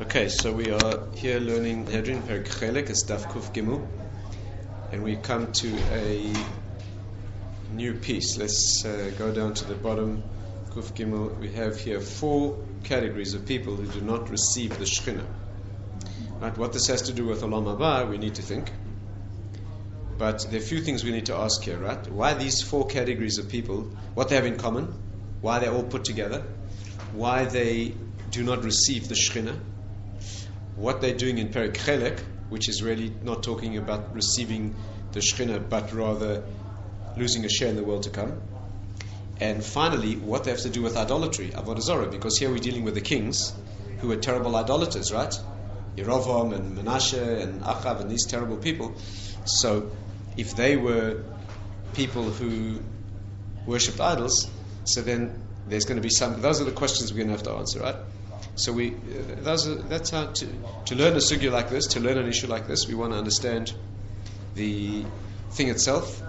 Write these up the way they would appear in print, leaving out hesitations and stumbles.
Okay, so we are here learning Hedrin Perik Chelek, it's Daf Kuf Gimel, and we come to a new piece. Let's go down to the bottom. Kuf Gimel. We have here 4 categories of people who do not receive the Shekhinah. Right, what this has to do with Olam Haba, we need to think. But there are a few things we need to ask here, right? Why these 4 categories of people, what they have in common, why they're all put together, why they do not receive the Shekhinah, what they're doing in Perik Chelek, which is really not talking about receiving the Shekhinah, but rather losing a share in the world to come. And finally, what they have to do with idolatry, Avodah Zarah, because here we're dealing with the kings who were terrible idolaters, right? Yerovam and Menashe and Achav and these terrible people. So, if they were people who worshipped idols, so then there's going to be some. Those are the questions we're going to have to answer, right? So that's how to learn a sugya like this, to learn an issue like this. We want to understand the thing itself,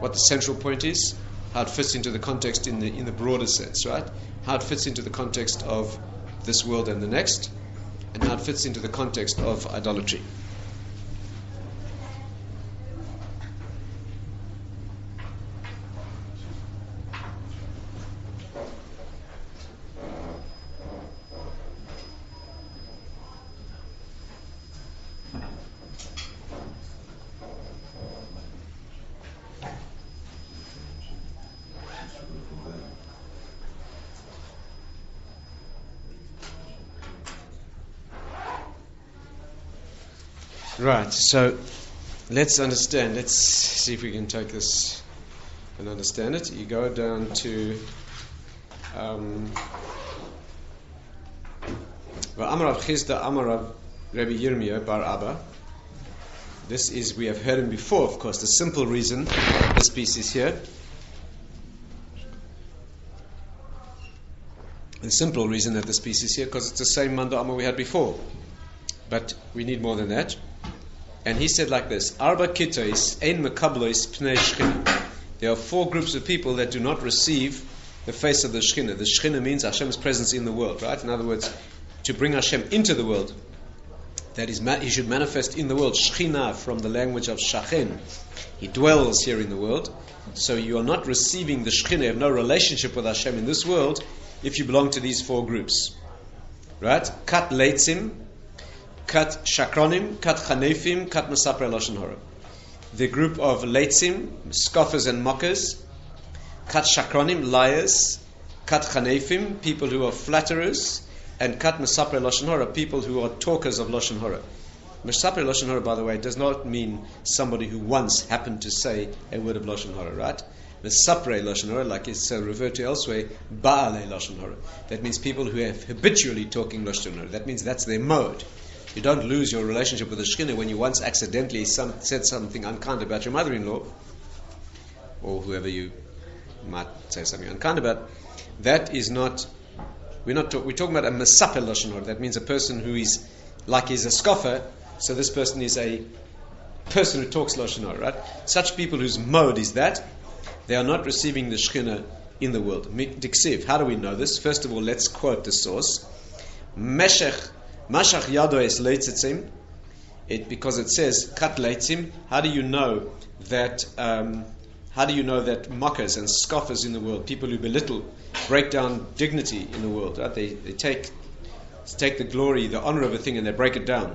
what the central point is, how it fits into the context in the broader sense, right? How it fits into the context of this world and the next, and how it fits into the context of idolatry. Right, so let's understand. Let's see if we can take this and understand it. You go down to V'amar Rav Chizda Amar Rav Rabbi Yirmiyah Bar Abba. This is, we have heard him before, of course. The simple reason this piece is here. The simple reason that this piece is here, because it's the same Manda Amma we had before. But we need more than that. And he said like this: Arba kitois ein mekablois pnei Shekhinah. There are 4 groups of people that do not receive the face of the Shekhinah. The Shekhinah means Hashem's presence in the world, right? In other words, to bring Hashem into the world. That is, he should manifest in the world. Shekhinah, from the language of Shachen. He dwells here in the world. So you are not receiving the Shekhinah, you have no relationship with Hashem in this world if you belong to these 4 groups. Right? Kat leitzim, Kat shakronim, kat chanefim, kat mesapre lashon hara. The group of leitzim, scoffers and mockers. Kat shakronim, liars. Kat chanefim, people who are flatterers. And kat mesapre lashon hara, people who are talkers of lashon hara. Mesapre lashon hara, by the way, does not mean somebody who once happened to say a word of lashon hara, right? Mesapre lashon hara, like it's referred to elsewhere, ba'alei lashon hara. That means people who have habitually talking lashon hara. That means that's their mode. You don't lose your relationship with the Shekhinah when you once accidentally said something unkind about your mother-in-law, or whoever you might say something unkind about. That is not. We're talking about a mesapel lashon hara. That means a person who is like he's a scoffer. So this person is a person who talks lashon hara, right? Such people whose mode is that they are not receiving the Shekhinah in the world. Diksiv. How do we know this? First of all, let's quote the source. Mashach yado es leitzitzim. Because it says kat leitzim. How do you know that? How do you know that mockers and scoffers in the world, people who belittle, break down dignity in the world, right? They take the glory, the honor of a thing, and they break it down.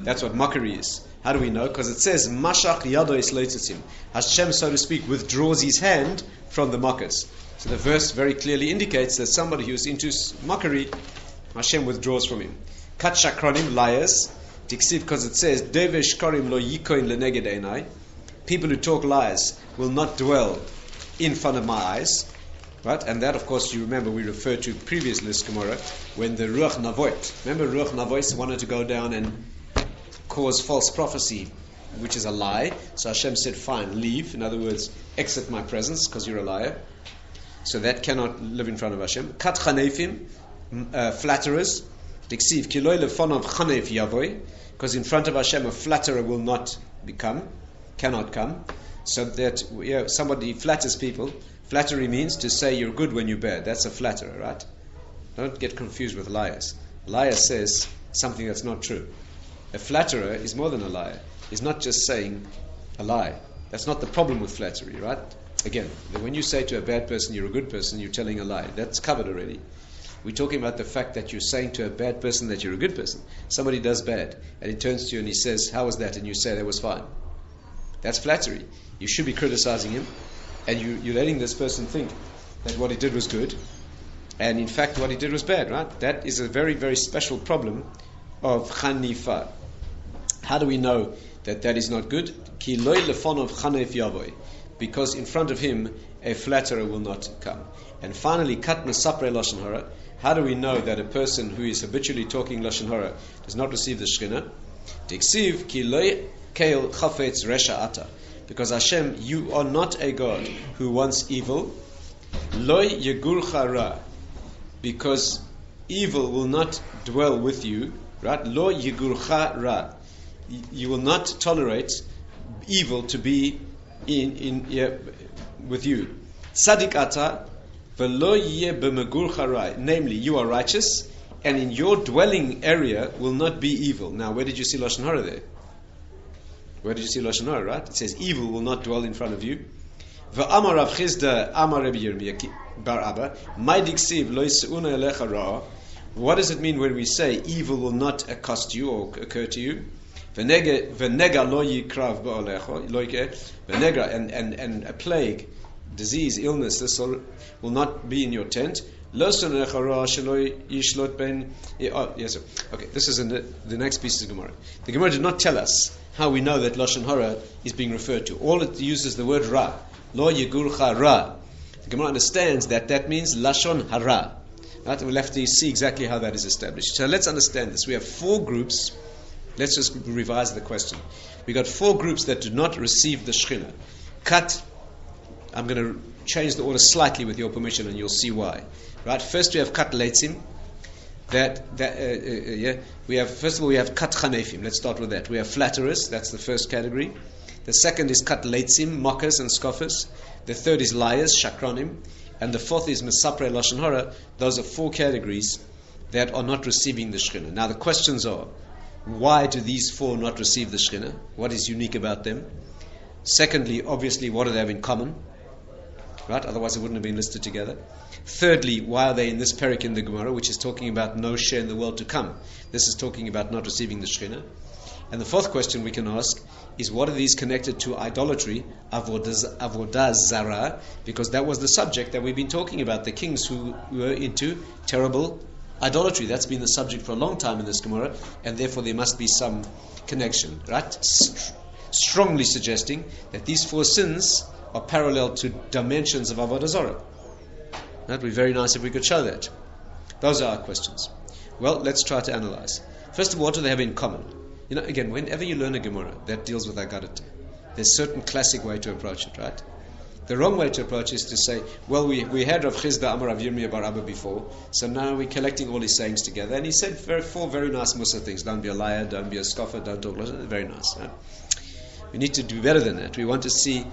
That's what mockery is. How do we know? Because it says mashach yado es leitzitzim. Hashem, so to speak, withdraws his hand from the mockers. So the verse very clearly indicates that somebody who is into mockery, Hashem withdraws from him. Kat shakronim, liars. Diksiv, because it says devesh korim lo yikoin leneged einai. People who talk lies will not dwell in front of my eyes. Right? And that, of course, you remember we referred to previously this Gemara when the Ruach Navoit. Remember Ruach Navoit wanted to go down and cause false prophecy, which is a lie. So Hashem said, fine, leave. In other words, exit my presence because you're a liar. So that cannot live in front of Hashem. Kat chanefim, flatterers. Diksiv kiloi lefonav chanef yavoy, because in front of Hashem a flatterer will not cannot come. So that somebody flatters people. Flattery means to say you're good when you're bad. That's a flatterer, right? Don't get confused with liars. Liar says something that's not true. A flatterer is more than a liar. He's not just saying a lie. That's not the problem with flattery, right? Again, when you say to a bad person, you're a good person, you're telling a lie. That's covered already. We're talking about the fact that you're saying to a bad person that you're a good person. Somebody does bad, and he turns to you and he says, how was that? And you say, that was fine. That's flattery. You should be criticizing him, and you're letting this person think that what he did was good, and in fact what he did was bad, right? That is a very, very special problem of chanifa. How do we know that that is not good? Ki loy lefonov chanef yavoy. Because in front of him a flatterer will not come. And finally, kat mesapre lashon hara. How do we know that a person who is habitually talking lashon hara does not receive the Shekhinah? Tiksiv ki loy keil chafetz resha ata. Because Hashem, you are not a God who wants evil. Loy yegurcha ra. Because evil will not dwell with you. Right? Lo yegurcha ra. You will not tolerate evil to be with you. Tzadik ata v'lo yeh b'megurcha ra. Namely, you are righteous, and in your dwelling area will not be evil. Now, where did you see lashon hara there? Where did you see lashon hara? Right? It says evil will not dwell in front of you. V'amar Rav Chizda amar Rabbi Yirmiyah bar Abba may diksiv lo yis'una elecha ra. What does it mean when we say evil will not accost you or occur to you? V'nega lo yikrav ba'olecho, and a plague, disease, illness, this will not be in your tent. Yes, sir. Okay, this is in the next piece of Gemara. The Gemara did not tell us how we know that lashon hara is being referred to. All it uses the word ra, lo yegurcha ra. The Gemara understands that means lashon hara. Right? We'll have to see exactly how that is established. So let's understand this. We have 4 groups. Let's just revise the question. We got 4 groups that do not receive the Shekhinah. Kat. I'm going to change the order slightly with your permission, and you'll see why. Right? First, we have kat leitzim. We have, first of all, we have kat chanefim. Let's start with that. We have flatterers. That's the first category. The second is kat leitzim, mockers and scoffers. The third is liars, shakronim, and the fourth is mesapre lashon hara. Those are 4 categories that are not receiving the Shekhinah. Now, the questions are: why do these 4 not receive the Shekhinah? What is unique about them? Secondly, obviously, what do they have in common? Right? Otherwise, it wouldn't have been listed together. Thirdly, why are they in this parak in the Gemara, which is talking about no share in the world to come? This is talking about not receiving the Shekhinah. And the fourth question we can ask is, what are these connected to idolatry, avodah zara? Because that was the subject that we've been talking about, the kings who were into terrible idolatry. That's been the subject for a long time in this Gemara, and therefore there must be some connection, right? Strongly suggesting that these 4 sins are parallel to dimensions of avodah zarah. That would be very nice if we could show that. Those are our questions. Well, let's try to analyze. First of all, what do they have in common? You know, again, whenever you learn a Gemara that deals with Agadata, there's a certain classic way to approach it, right? The wrong way to approach it is to say, well, we had Rav Chizda Amar Rav Yirmiyah bar Abba before, so now we're collecting all his sayings together, and he said 4 very nice Musa things. Don't be a liar, don't be a scoffer, don't talk lashon. Very nice, right? We need to do better than that. We want to see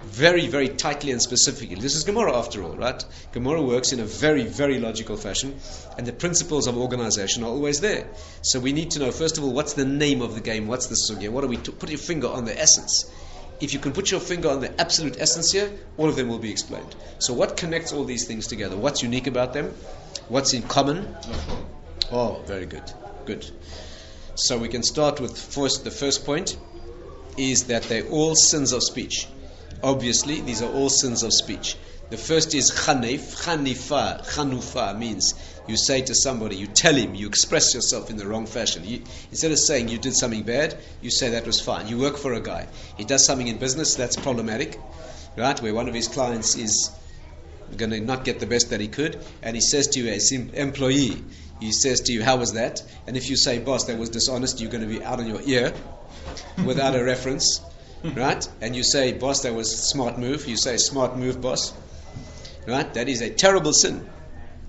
very, very tightly and specifically. This is Gemara after all, right? Gemara works in a very, very logical fashion, and the principles of organization are always there. So we need to know, first of all, what's the name of the game? What's the sugya? What do we put your finger on the essence? If you can put your finger on the absolute essence here, all of them will be explained. So what connects all these things together? What's unique about them? What's in common? Oh, very good. Good. So we can start with the first point is that they're all sins of speech. Obviously, these are all sins of speech. The first is chanef, chanifa, chanufa means you say to somebody, you tell him, you express yourself in the wrong fashion. Instead of saying you did something bad, you say that was fine. You work for a guy. He does something in business that's problematic, right? Where one of his clients is going to not get the best that he could, and he says to you as an employee, he says to you, how was that? And if you say, boss, that was dishonest, you're going to be out on your ear without a reference. Right? And you say, boss, that was a smart move. You say, smart move, boss. Right? That is a terrible sin.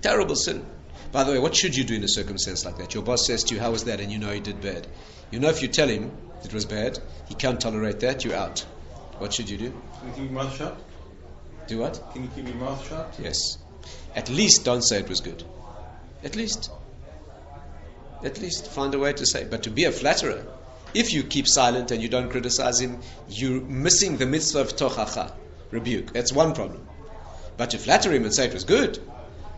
Terrible sin. By the way, what should you do in a circumstance like that? Your boss says to you, how was that? And you know he did bad. You know if you tell him it was bad, he can't tolerate that, you're out. What should you do? Can you keep your mouth shut? Do what? Can you keep your mouth shut? Yes. At least don't say it was good. At least. At least find a way to say. But to be a flatterer, if you keep silent and you don't criticize him, you're missing the mitzvah of tochacha, rebuke. That's one problem. But to flatter him and say it was good,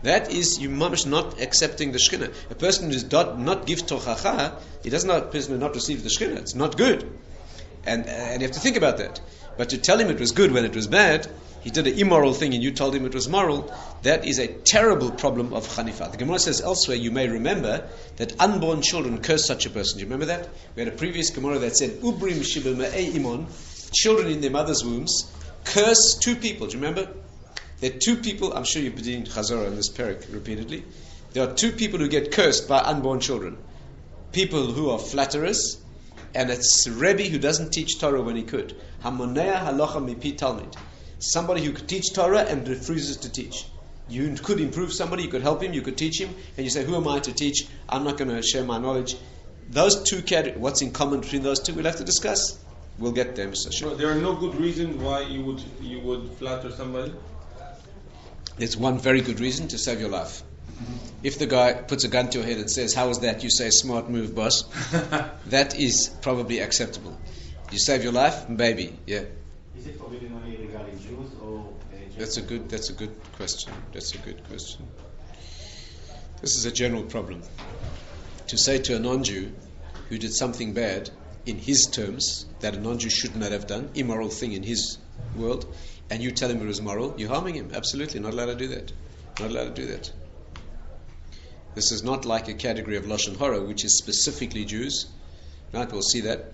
that is, you must not accepting the Shekhinah. A person who does not give tochacha, he does not, person who not receive the Shekhinah. It's not good. And you have to think about that. But to tell him it was good when it was bad, he did an immoral thing and you told him it was moral, that is a terrible problem of Chanifa. The Gemara says elsewhere, you may remember, that unborn children curse such a person. Do you remember that? We had a previous Gemara that said, Ubrim shibel me'ei imon, children in their mother's wombs, curse two people. Do you remember? There are two people, I'm sure you've been doing Chazorah in this parak repeatedly. There are two people who get cursed by unborn children. People who are flatterers, and it's Rebbe who doesn't teach Torah when he could. Hamonea halacha mipi talmid. Somebody who could teach Torah and refuses to teach. You could improve somebody, you could help him, you could teach him, and you say, who am I to teach? I'm not going to share my knowledge. Those two categories, what's in common between those two, we'll have to discuss. We'll get there, Mr. Shah. No, there are no good reasons why you would flatter somebody? There's one very good reason: to save your life. If the guy puts a gun to your head and says, how was that? You say, smart move, boss. That is probably acceptable. You save your life, baby, yeah. Is it forbidden only regarding Jews or That's a good question. That's a good question. This is a general problem. To say to a non-Jew who did something bad in his terms, that a non-Jew should not have done, immoral thing in his world, and you tell him it was moral, you're harming him. Absolutely, not allowed to do that. Not allowed to do that. This is not like a category of lashon hara, which is specifically Jews. Right, we'll see that.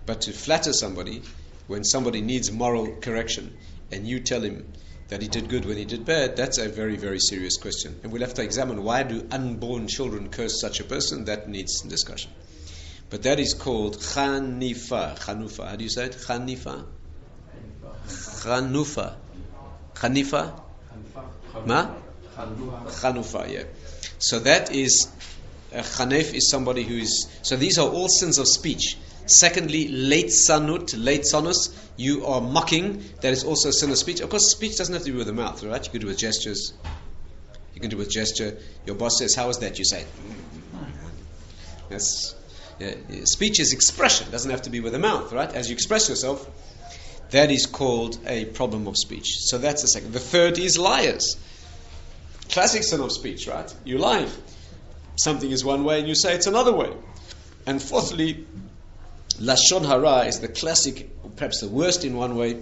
But to flatter somebody, when somebody needs moral correction, and you tell him that he did good when he did bad, that's a very, very serious question. And we'll have to examine, why do unborn children curse such a person? That needs discussion. But that is called chanifa. Chanufa. How do you say it? Chanifa? Chanufa. Chanifa? Ma? Chanufa, yeah. So that is, chanef is somebody who is, so these are all sins of speech. Secondly, late sanus, you are mocking, that is also a sin of speech. Of course, speech doesn't have to be with the mouth, right? You can do it with gestures. You can do it with gesture. Your boss says, how is that? You say, that's, speech is expression, doesn't have to be with the mouth, right? As you express yourself, that is called a problem of speech. So that's the second. The third is liars. Classic sin of speech, right? You're lying. Something is one way and you say it's another way. And fourthly, lashon hara is the classic, perhaps the worst in one way.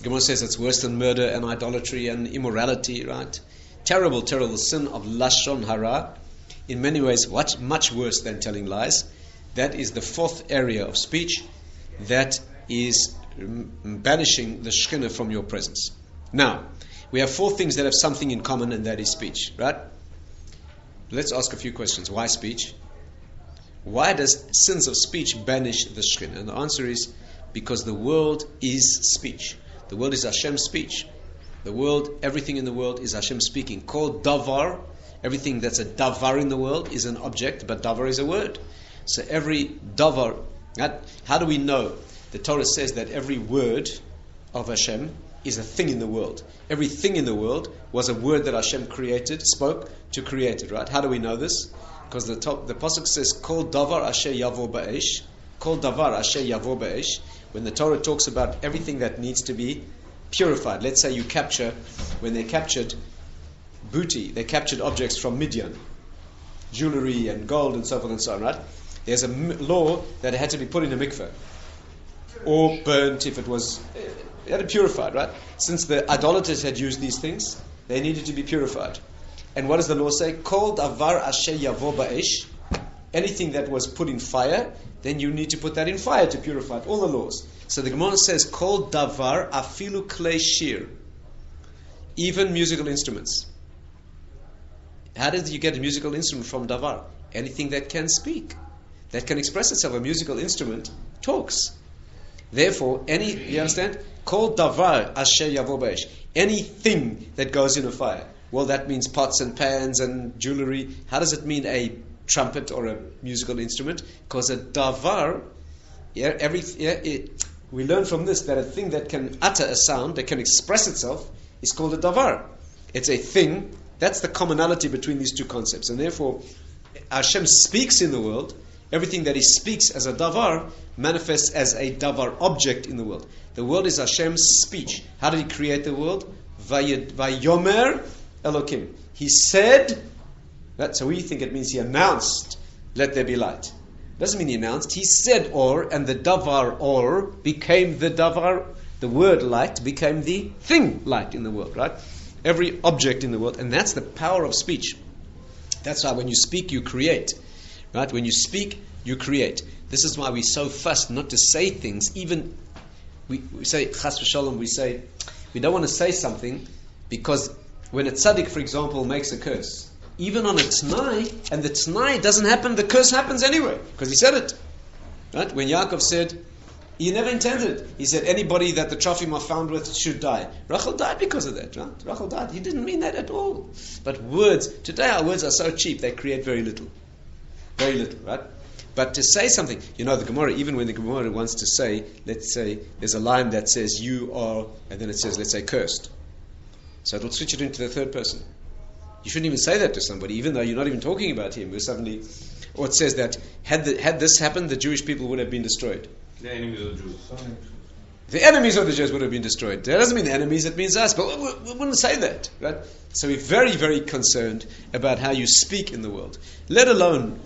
Gemara says it's worse than murder and idolatry and immorality, right? Terrible, terrible sin of lashon hara. In many ways, much worse than telling lies. That is the fourth area of speech. That is banishing the Shekhinah from your presence. Now, we have four things that have something in common, and that is speech, right? Let's ask a few questions. Why speech? Why does sins of speech banish the Shekhinah? And the answer is because the world is speech. The world is Hashem's speech. The world, everything in the world is Hashem speaking. Called davar, everything that's a davar in the world is an object, but davar is a word. So every davar, how do we know? The Torah says that every word of Hashem is a thing in the world. Everything in the world was a word that Hashem spoke to create it, right? How do we know this? Because the pasuk says, Kol davar asher yavo ba'esh. Kol davar asher yavo ba'esh. When the Torah talks about everything that needs to be purified. Let's say when they captured booty, they captured objects from Midian, jewelry and gold and so forth and so on, right? There's a law that it had to be put in a mikveh, or burnt if it was, it had to be purified, right? Since the idolaters had used these things, they needed to be purified. And what does the law say? Kol davar asher yavo ba'esh. Anything that was put in fire, then you need to put that in fire to purify it. All the laws. So the Gemara says, Kol davar afilu klei shir. Even musical instruments. How did you get a musical instrument from davar? Anything that can speak, that can express itself. A musical instrument talks. Therefore, you understand? Kol davar asher yavo ba'esh. Anything that goes in a fire. Well, that means pots and pans and jewelry. How does it mean a trumpet or a musical instrument? Because a davar, we learn from this that a thing that can utter a sound, that can express itself, is called a davar. It's a thing. That's the commonality between these two concepts. And therefore, Hashem speaks in the world, everything that He speaks as a davar manifests as a davar object in the world. The world is Hashem's speech. How did He create the world? Vayomer Elokim. He said, so we think it means He announced, let there be light. Doesn't mean He announced. He said or, and the davar or became the davar. The word light became the thing light in the world, right? Every object in the world, and that's the power of speech. That's why when you speak, you create, right? When you speak, you create. This is why we're so fussed not to say things. Even we say chas v'shalom, we say we don't want to say something because when a tzaddik, for example, makes a curse, even on a t'nai, and the t'nai doesn't happen, the curse happens anyway because he said it, right? When Yaakov said, he never intended. He said, anybody that the Trophim are found with should die. Rachel died because of that, right? Rachel died. He didn't mean that at all. But words, today our words are so cheap, they create very little. Very little, right? But to say something, the Gemara, even when the Gemara wants to say, let's say, there's a line that says, you are, and then it says, let's say, cursed. So it'll switch it into the third person. You shouldn't even say that to somebody, even though you're not even talking about him. Or it says that, had this happened, the Jewish people would have been destroyed. The enemies of the Jews. The enemies of the Jews would have been destroyed. That doesn't mean the enemies, it means us. But we wouldn't say that, right? So we're very, very concerned about how you speak in the world. Let alone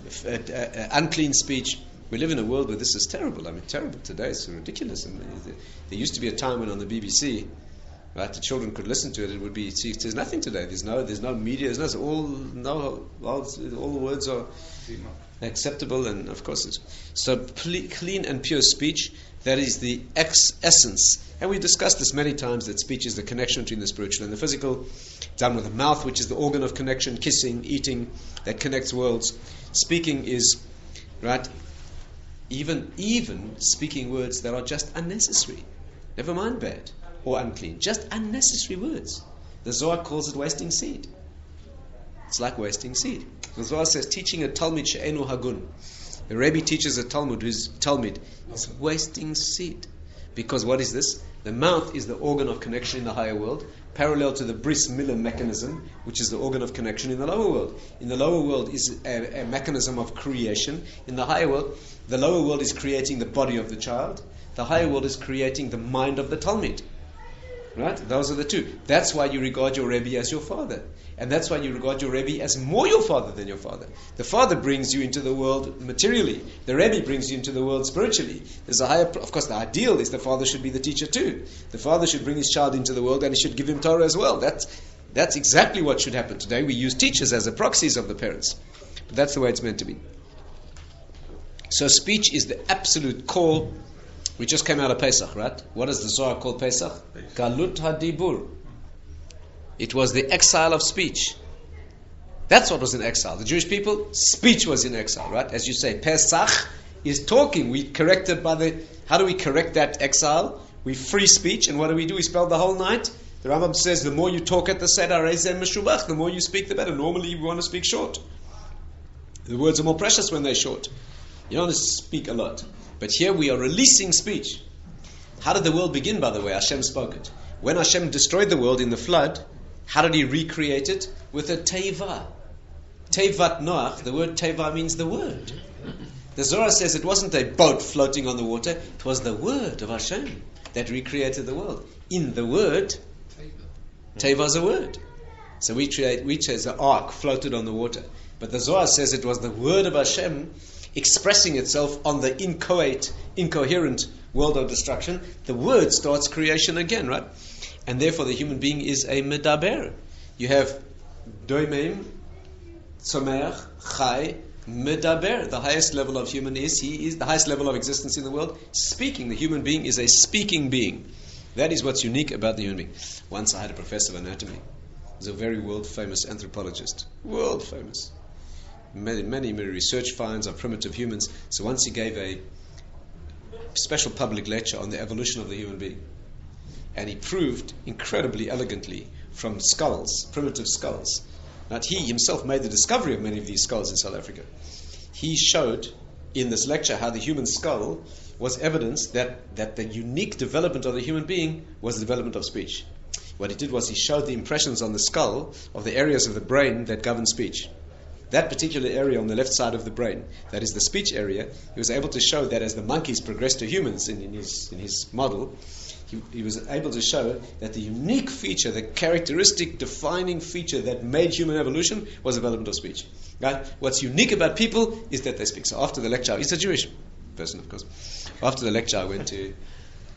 unclean speech. We live in a world where this is terrible. I mean, terrible today. It's ridiculous. There used to be a time when on the BBC, right, the children could listen to it. It would be. See, there's nothing today. There's no media. There's all the words are acceptable, and of course it's so clean and pure speech. That is the essence, and we discussed this many times, that speech is the connection between the spiritual and the physical, done with the mouth, which is the organ of connection, kissing, eating, that connects worlds. Speaking is, right, even speaking words that are just unnecessary, never mind bad or unclean, just unnecessary words. The Zohar calls it wasting seed. It's like wasting seed. The Zohar says, teaching a Talmud she'enu hagun. The Rebbe teaches a Talmud who's Talmud. It's wasting seed. Because what is this? The mouth is the organ of connection in the higher world, parallel to the bris milah mechanism, which is the organ of connection in the lower world. In the lower world is a mechanism of creation. In the higher world, the lower world is creating the body of the child. The higher world is creating the mind of the Talmud. Right? Those are the two. That's why you regard your Rebbe as your father. And that's why you regard your Rebbe as more your father than your father. The father brings you into the world materially. The Rebbe brings you into the world spiritually. There's a higher, of course, the ideal is the father should be the teacher too. The father should bring his child into the world and he should give him Torah as well. That's exactly what should happen. Today we use teachers as the proxies of the parents. But that's the way it's meant to be. So speech is the absolute core. We just came out of Pesach, right? What does the Zohar call Pesach? Galut hadibur. It was the exile of speech. That's what was in exile. The Jewish people, speech was in exile, right? As you say, Pesach is talking. We corrected how do we correct that exile? We free speech, and what do? We spell the whole night. The Rambam says, the more you talk at the Seder Reizeh Meshubach, the more you speak, the better. Normally, we want to speak short. The words are more precious when they're short. You don't want to speak a lot. But here we are releasing speech. How did the world begin, by the way? Hashem spoke it. When Hashem destroyed the world in the flood, how did He recreate it? With a teva. Tevat Noach, the word teva means the word. The Zohar says it wasn't a boat floating on the water, it was the word of Hashem that recreated the world. In the word, teva is a word. So we say the ark floated on the water. But the Zohar says it was the word of Hashem expressing itself on the incoherent world of destruction. The word starts creation again, right? And therefore the human being is a medaber. You have doimim, tzomeach, chai, medaber. The highest level of human he is the highest level of existence in the world, speaking. The human being is a speaking being. That is what's unique about the human being. Once I had a professor of anatomy. He was a very world-famous anthropologist. World-famous. Many research finds on primitive humans. So once he gave a special public lecture on the evolution of the human being. And he proved incredibly elegantly from skulls, primitive skulls. That he himself made the discovery of many of these skulls in South Africa. He showed in this lecture how the human skull was evidence that the unique development of the human being was the development of speech. What he did was he showed the impressions on the skull of the areas of the brain that govern speech. that particular area on the left side of the brain, that is the speech area, he was able to show that as the monkeys progressed to humans in his model, he was able to show that the unique feature, the characteristic defining feature that made human evolution was development of speech. Right? What's unique about people is that they speak. So after the lecture, he's a Jewish person, of course. After the lecture, I went to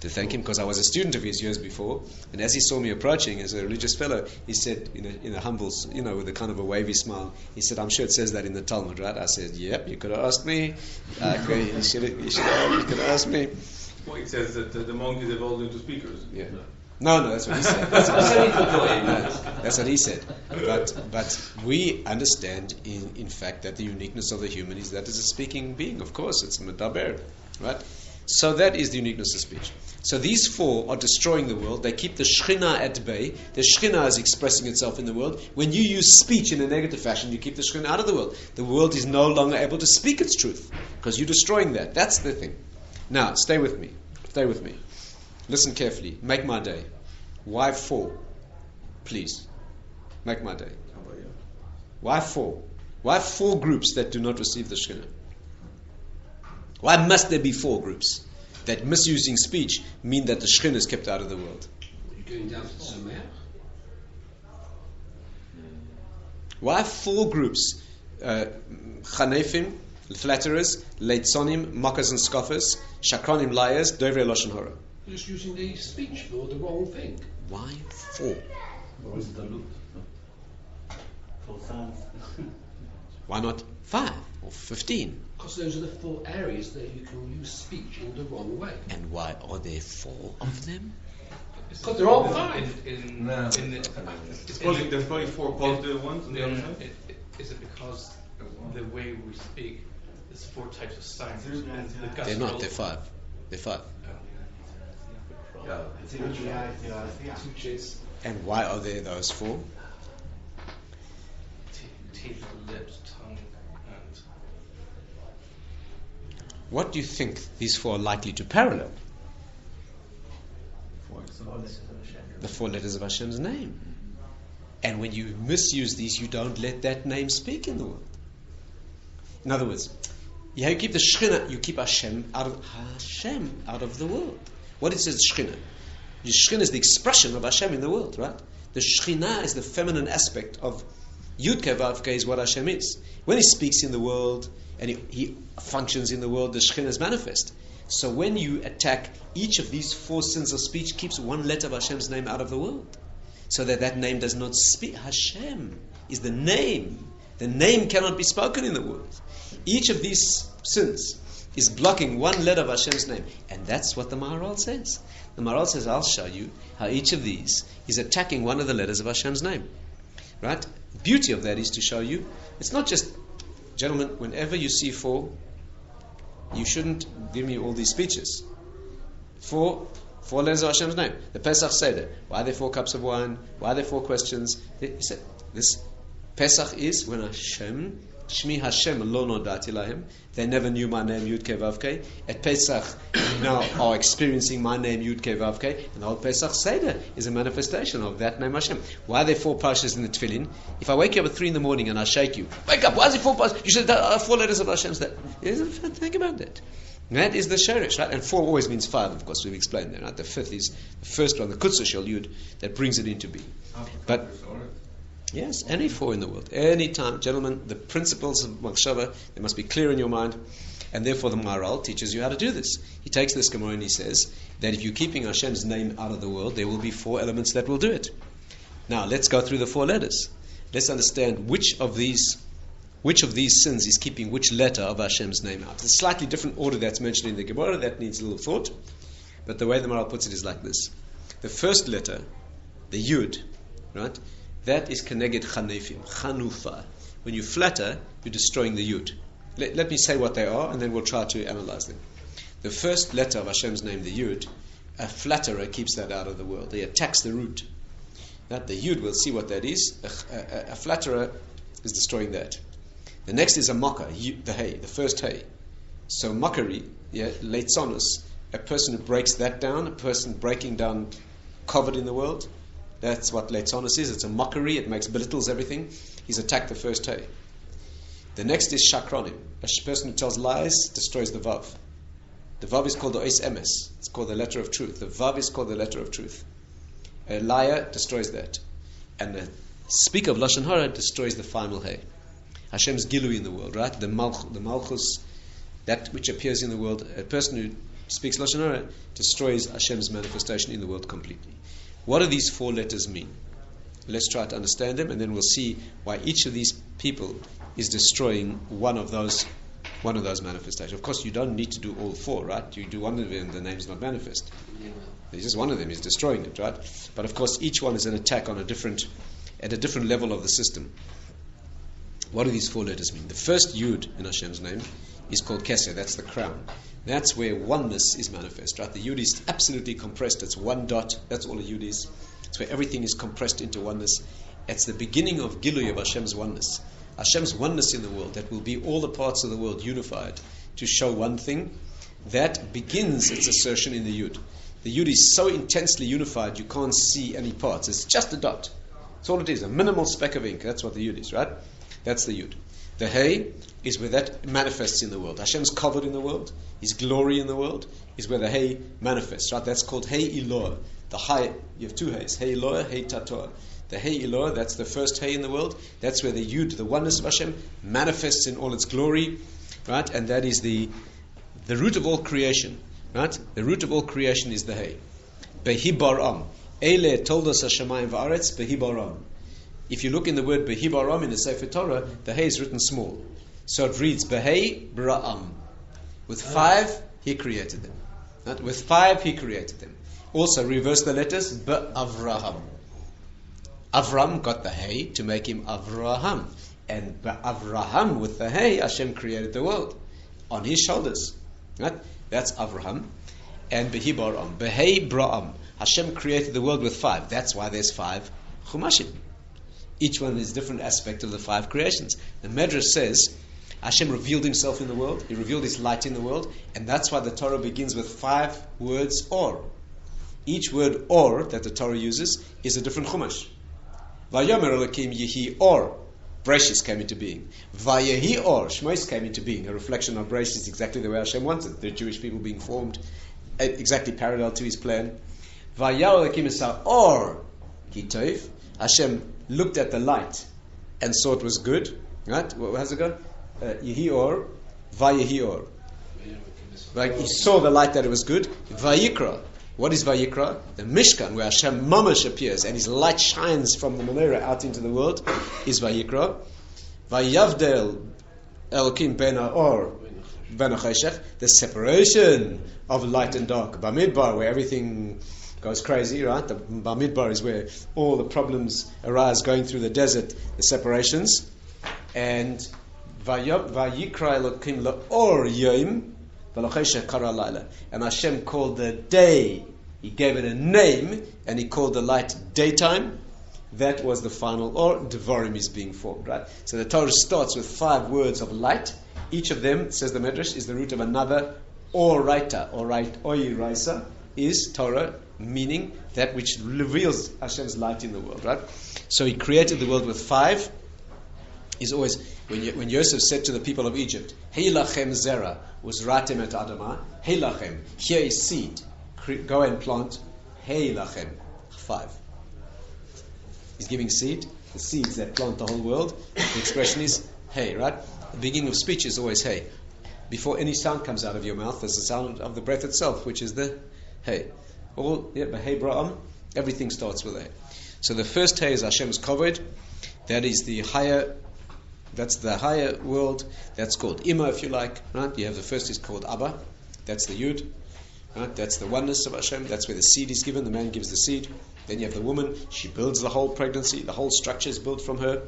thank him because I was a student of his years before, and as he saw me approaching as a religious fellow, he said in a humble, with a kind of a wavy smile, he said, "I'm sure it says that in the Talmud, right?" I said, "Yep, you could have asked me. You could have asked me." Well, it says that the monkeys evolved into speakers. Yeah. No, that's what he said. That's what he said. But we understand, in fact, that the uniqueness of the human is that it's a speaking being. Of course, it's a medaber, right? So that is the uniqueness of speech. So these four are destroying the world. They keep the Shekhinah at bay. The Shekhinah is expressing itself in the world. When you use speech in a negative fashion, you keep the Shekhinah out of the world. The world is no longer able to speak its truth because you're destroying that. That's the thing. Now, stay with me. Stay with me. Listen carefully. Make my day. Why four? Please. Make my day. Why four? Why four groups that do not receive the Shekhinah? Why must there be four groups that misusing speech mean that the Shekhinah is kept out of the world? You're going down to the Sameach? Why four groups? Chanefim, flatterers, leitzonim, mockers and scoffers, shakranim, liars, dovrei lashon hara. You're just using the speech for the wrong thing. Why four? Why not 5 or 15? Because those are the 4 areas that you can use speech in the wrong way. And why are there 4 of them? Because they're all 5. There's probably 4 positive ones on the other side. Is it because the way we speak, there's 4 types of signs? They're not, they're 5. They're 5. And why are there those 4? Teeth, lips, tongue, and... What do you think these 4 are likely to parallel? The 4 letters of Hashem's name. And when you misuse these, you don't let that name speak in the world. In other words, you keep the Shekhinah, you keep Hashem out of the world. What is the Shekhinah? The Shekhinah is the expression of Hashem in the world, right? The Shekhinah is the feminine aspect of Yud-Kei Vav-Kei is what Hashem is. When He speaks in the world and he functions in the world, the Shekhinah is manifest. So when you attack each of these 4 sins of speech, keeps 1 letter of Hashem's name out of the world, so that name does not speak. Hashem is the name. The name cannot be spoken in the world. Each of these sins is blocking 1 letter of Hashem's name, and that's what the Maharal says. The Maharal says, I'll show you how each of these is attacking 1 of the letters of Hashem's name. Right? The beauty of that is to show you, it's not just, gentlemen, whenever you see 4, you shouldn't give me all these speeches. 4 letters of Hashem's name. The Pesach Seder. Why are there 4 cups of wine? Why are there 4 questions? He said, this Pesach is when Hashem, Shmi Hashem lo nodati lahem. They never knew my name, Yud-Kei Vav-Kei. At Pesach, you now are experiencing my name, Yud-Kei Vav-Kei. And the whole Pesach Seder is a manifestation of that name, Hashem. Why are there 4 parshas in the Tefillin? If I wake you up at 3 in the morning and I shake you, wake up, why is it 4 parshas? You said 4 letters of Hashem's name. Think about that. That is the Sheresh, right? And 4 always means 5, of course, we've explained that, right? The 5th is the first one, the Kutzah Shel Yud, that brings it into being. But yes, any 4 in the world, any time, gentlemen, the principles of Machshava, they must be clear in your mind, and therefore the Maharal teaches you how to do this. He takes this Gemara and he says that if you're keeping Hashem's name out of the world, there will be 4 elements that will do it. Now, let's go through the 4 letters. Let's understand which of these sins is keeping which letter of Hashem's name out. It's a slightly different order that's mentioned in the Gemara, that needs a little thought, but the way the Maharal puts it is like this. The first letter, the Yud, right? That is keneged chanefim, chanufa. When you flatter, you're destroying the Yud. Let me say what they are, and then we'll try to analyze them. The first letter of Hashem's name, the Yud, a flatterer keeps that out of the world. He attacks the root. That the Yud, we'll see what that is. A flatterer is destroying that. The next is a mocker, the hay, the first hay. So mockery, leitzonus, a person who breaks that down, a person breaking down covered in the world. That's what leitzonus is. It's a mockery. It belittles everything. He's attacked the first hay. The next is shakronim. A person who tells lies destroys the vav. The vav is called the ois emes. It's called the letter of truth. The vav is called the letter of truth. A liar destroys that. And the speaker of lashon hara destroys the final hay. Hashem's gilui in the world, right? The malchus, that which appears in the world. A person who speaks lashon hara destroys Hashem's manifestation in the world completely. What do these 4 letters mean? Let's try to understand them, and then we'll see why each of these people is destroying one of those manifestations. Of course, you don't need to do all 4, right? You do one of them, the name's not manifest. There's just one of them is destroying it, right? But of course, each one is an attack on at a different level of the system. What do these 4 letters mean? The first Yud in Hashem's name is called Keser. That's the crown. That's where oneness is manifest, right? The Yud is absolutely compressed. It's one dot. That's all a Yud is. It's where everything is compressed into oneness. It's the beginning of Gilui of Hashem's oneness. Hashem's oneness in the world, that will be all the parts of the world unified to show one thing, that begins its assertion in the Yud. The Yud is so intensely unified you can't see any parts. It's just a dot. That's all it is, a minimal speck of ink. That's what the Yud is, right? That's the Yud. The Hey is where that manifests in the world. Hashem's covered in the world. His glory in the world is where the Hey manifests, right? That's called Hey Eloah. The High, you have 2 Heys, Hey Eloah, Hey Tatoah. The Hey Eloah, that's the first Hey in the world. That's where the Yud, the oneness of Hashem, manifests in all its glory, right? And that is the root of all creation, right? The root of all creation is the Hey. Behi baram. Eile told us Hashemayim va'aretz, behi baram. If you look in the word behi baram in the Sefer Torah, the Hey is written small. So it reads Behi bra'am. With 5, he created them. Right? With 5, he created them. Also, reverse the letters, Be'avraham. Avram got the Hey to make him Avraham. And Avraham, with the Hey, Hashem created the world. On his shoulders. Right? That's Avraham. And Behi baram. Behi bra'am. Hashem created the world with 5. That's why there's 5 Chumashim. Each one is a different aspect of the 5 creations. The Medrash says, Hashem revealed himself in the world. He revealed his light in the world. And that's why the Torah begins with 5 words, or. Each word, or, that the Torah uses, is a different Chumash. Vayomer Elokim Yehi Or. Breshis came into being. Vayehi Or. Shmois came into being. A reflection of Breshis, exactly the way Hashem wanted. The Jewish people being formed exactly parallel to his plan. Vayahu Elokim Esa Or. Kitov. Hashem looked at the light and saw it was good. Right? How's it go? Yehi Or. Vayehi Or. Like he saw the light that it was good. Vayikra. What is Vayikra? The Mishkan, where Hashem Mamash appears and his light shines from the menorah out into the world, is Vayikra. Vayavdel Elokim ben Or ben Cheshech, the separation of light and dark. Bamidbar, where everything goes crazy, right? The Bamidbar is where all the problems arise going through the desert, the separations. And Vayikra Elokim La'or Yom. And Hashem called the day, he gave it a name, and he called the light daytime. That was the final, or Devarim is being formed, right? So the Torah starts with 5 words of light. Each of them, says the Medrash, is the root of another Oraita. Oiraisa is Torah, meaning that which reveals Hashem's light in the world, right? So he created the world with 5. Is always, when Yosef said to the people of Egypt, Hey lachem zera, was ratem et adama, Hey lachem, here is seed, go and plant, Hey lachem, 5. He's giving seed, the seeds that plant the whole world. The expression is Hey, right? The beginning of speech is always Hey. Before any sound comes out of your mouth, there's the sound of the breath itself, which is the Hey. But Hey bra'am, everything starts with Hey. So the first Hey is Hashem's covered. That is the higher. That's the higher world. That's called Ima, if you like. Right? You have the first is called Abba. That's the Yud. Right? That's the oneness of Hashem. That's where the seed is given. The man gives the seed. Then you have the woman. She builds the whole pregnancy. The whole structure is built from her.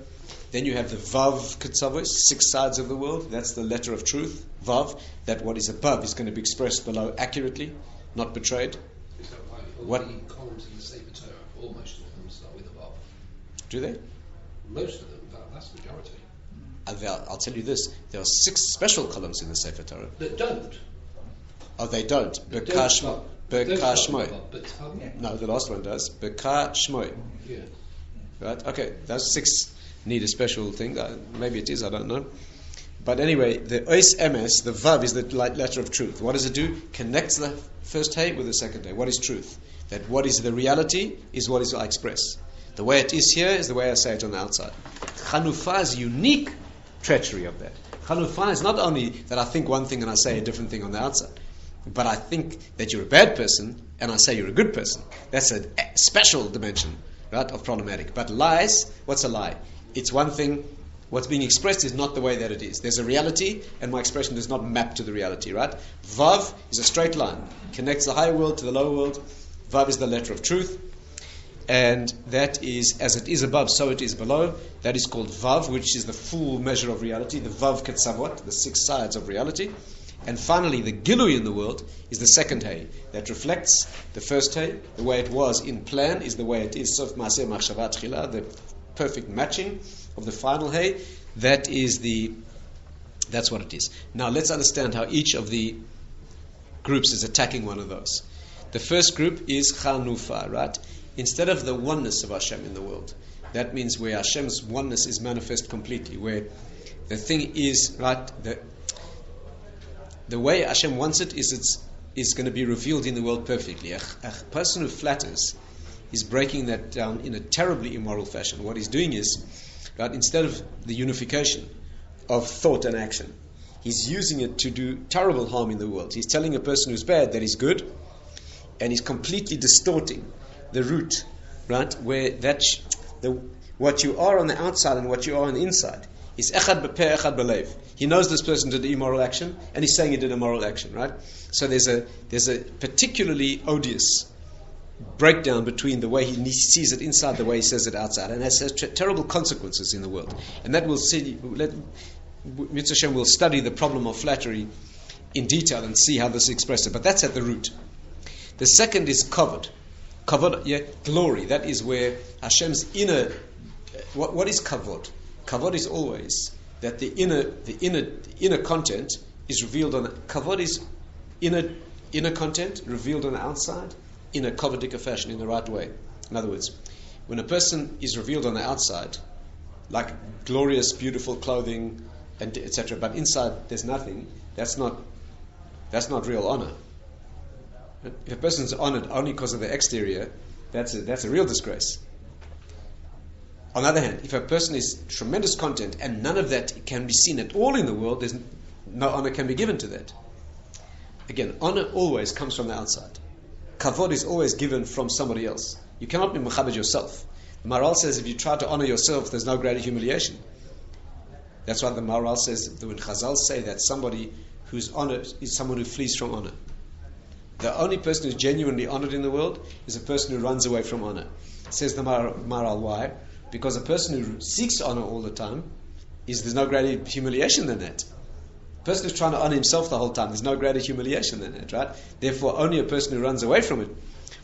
Then you have the Vav Ketzavos, 6 sides of the world. That's the letter of truth. Vav. That what is above is going to be expressed below accurately, not betrayed. Is that right? All What? the columns in the Sefer Torah, almost all of them start with a Vav. Do they? Most of them, that's the majority. I'll tell you this. There are 6 special columns in the Sefer Torah. That don't. Oh, they don't. Beka Shmoy. No, the last one does. Beka Shmoy. Yeah. Right? Okay, those 6 need a special thing. Maybe it is, I don't know. But anyway, the ois emes, the vav, is the letter of truth. What does it do? Connects the first hay with the second hay. What is truth? That what is the reality is what is I express. The way it is here is the way I say it on the outside. Chanufah is unique treachery of that. Chanufah is not only that I think one thing and I say a different thing on the outside, but I think that you're a bad person and I say you're a good person. That's a special dimension, right, of problematic. But lies, what's a lie? It's one thing. What's being expressed is not the way that it is. There's a reality, and my expression does not map to the reality, right? Vav is a straight line. Connects the higher world to the lower world. Vav is the letter of truth. And that is, as it is above, so it is below. That is called Vav, which is the full measure of reality. The Vav Ketzavot, the 6 sides of reality. And finally, the Gilui in the world is the second hay. That reflects the first hay. The way it was in plan is the way it is. Sof Maaseh Machshava Tchila, the perfect matching of the final hay. That's what it is. Now let's understand how each of the groups is attacking one of those. The first group is Chanufa, right? Instead of the oneness of Hashem in the world, that means where Hashem's oneness is manifest completely, where the thing is, right, the way Hashem wants it is going to be revealed in the world perfectly. A person who flatters is breaking that down in a terribly immoral fashion. What he's doing is, right, instead of the unification of thought and action, he's using it to do terrible harm in the world. He's telling a person who's bad that he's good, and he's completely distorting the root, right, where what you are on the outside and what you are on the inside is echad b'peh, echad b'lev. He knows this person did immoral action, and he's saying he did a moral action, right? So there's a particularly odious breakdown between the way he sees it inside, the way he says it outside, and has terrible consequences in the world. And that will see. Mitzvah Hashem will study the problem of flattery in detail and see how this is expressed. But that's at the root. The second is kavod. Kavod, yeah, glory. That is where Hashem's inner. What is kavod? Kavod is always that the inner content is revealed on. Kavod is inner content revealed on the outside in a kavodic fashion, in the right way. In other words, when a person is revealed on the outside, like glorious, beautiful clothing, and etc., but inside there's nothing, that's not real honor. If a person is honored only because of the exterior, that's a real disgrace. On the other hand, if a person is tremendous content and none of that can be seen at all in the world, there's no honor can be given to that. Again, honor always comes from the outside. Kavod is always given from somebody else. You cannot be mechabed yourself. The Maharal says if you try to honor yourself, there's no greater humiliation. That's why the Maharal says that when Chazal say that somebody who's honored is someone who flees from honor. The only person who's genuinely honored in the world is a person who runs away from honor. Says the Maharal, why? Because a person who seeks honor all the time, there's no greater humiliation than that. A person who's trying to honor himself the whole time, there's no greater humiliation than that, right? Therefore, only a person who runs away from it.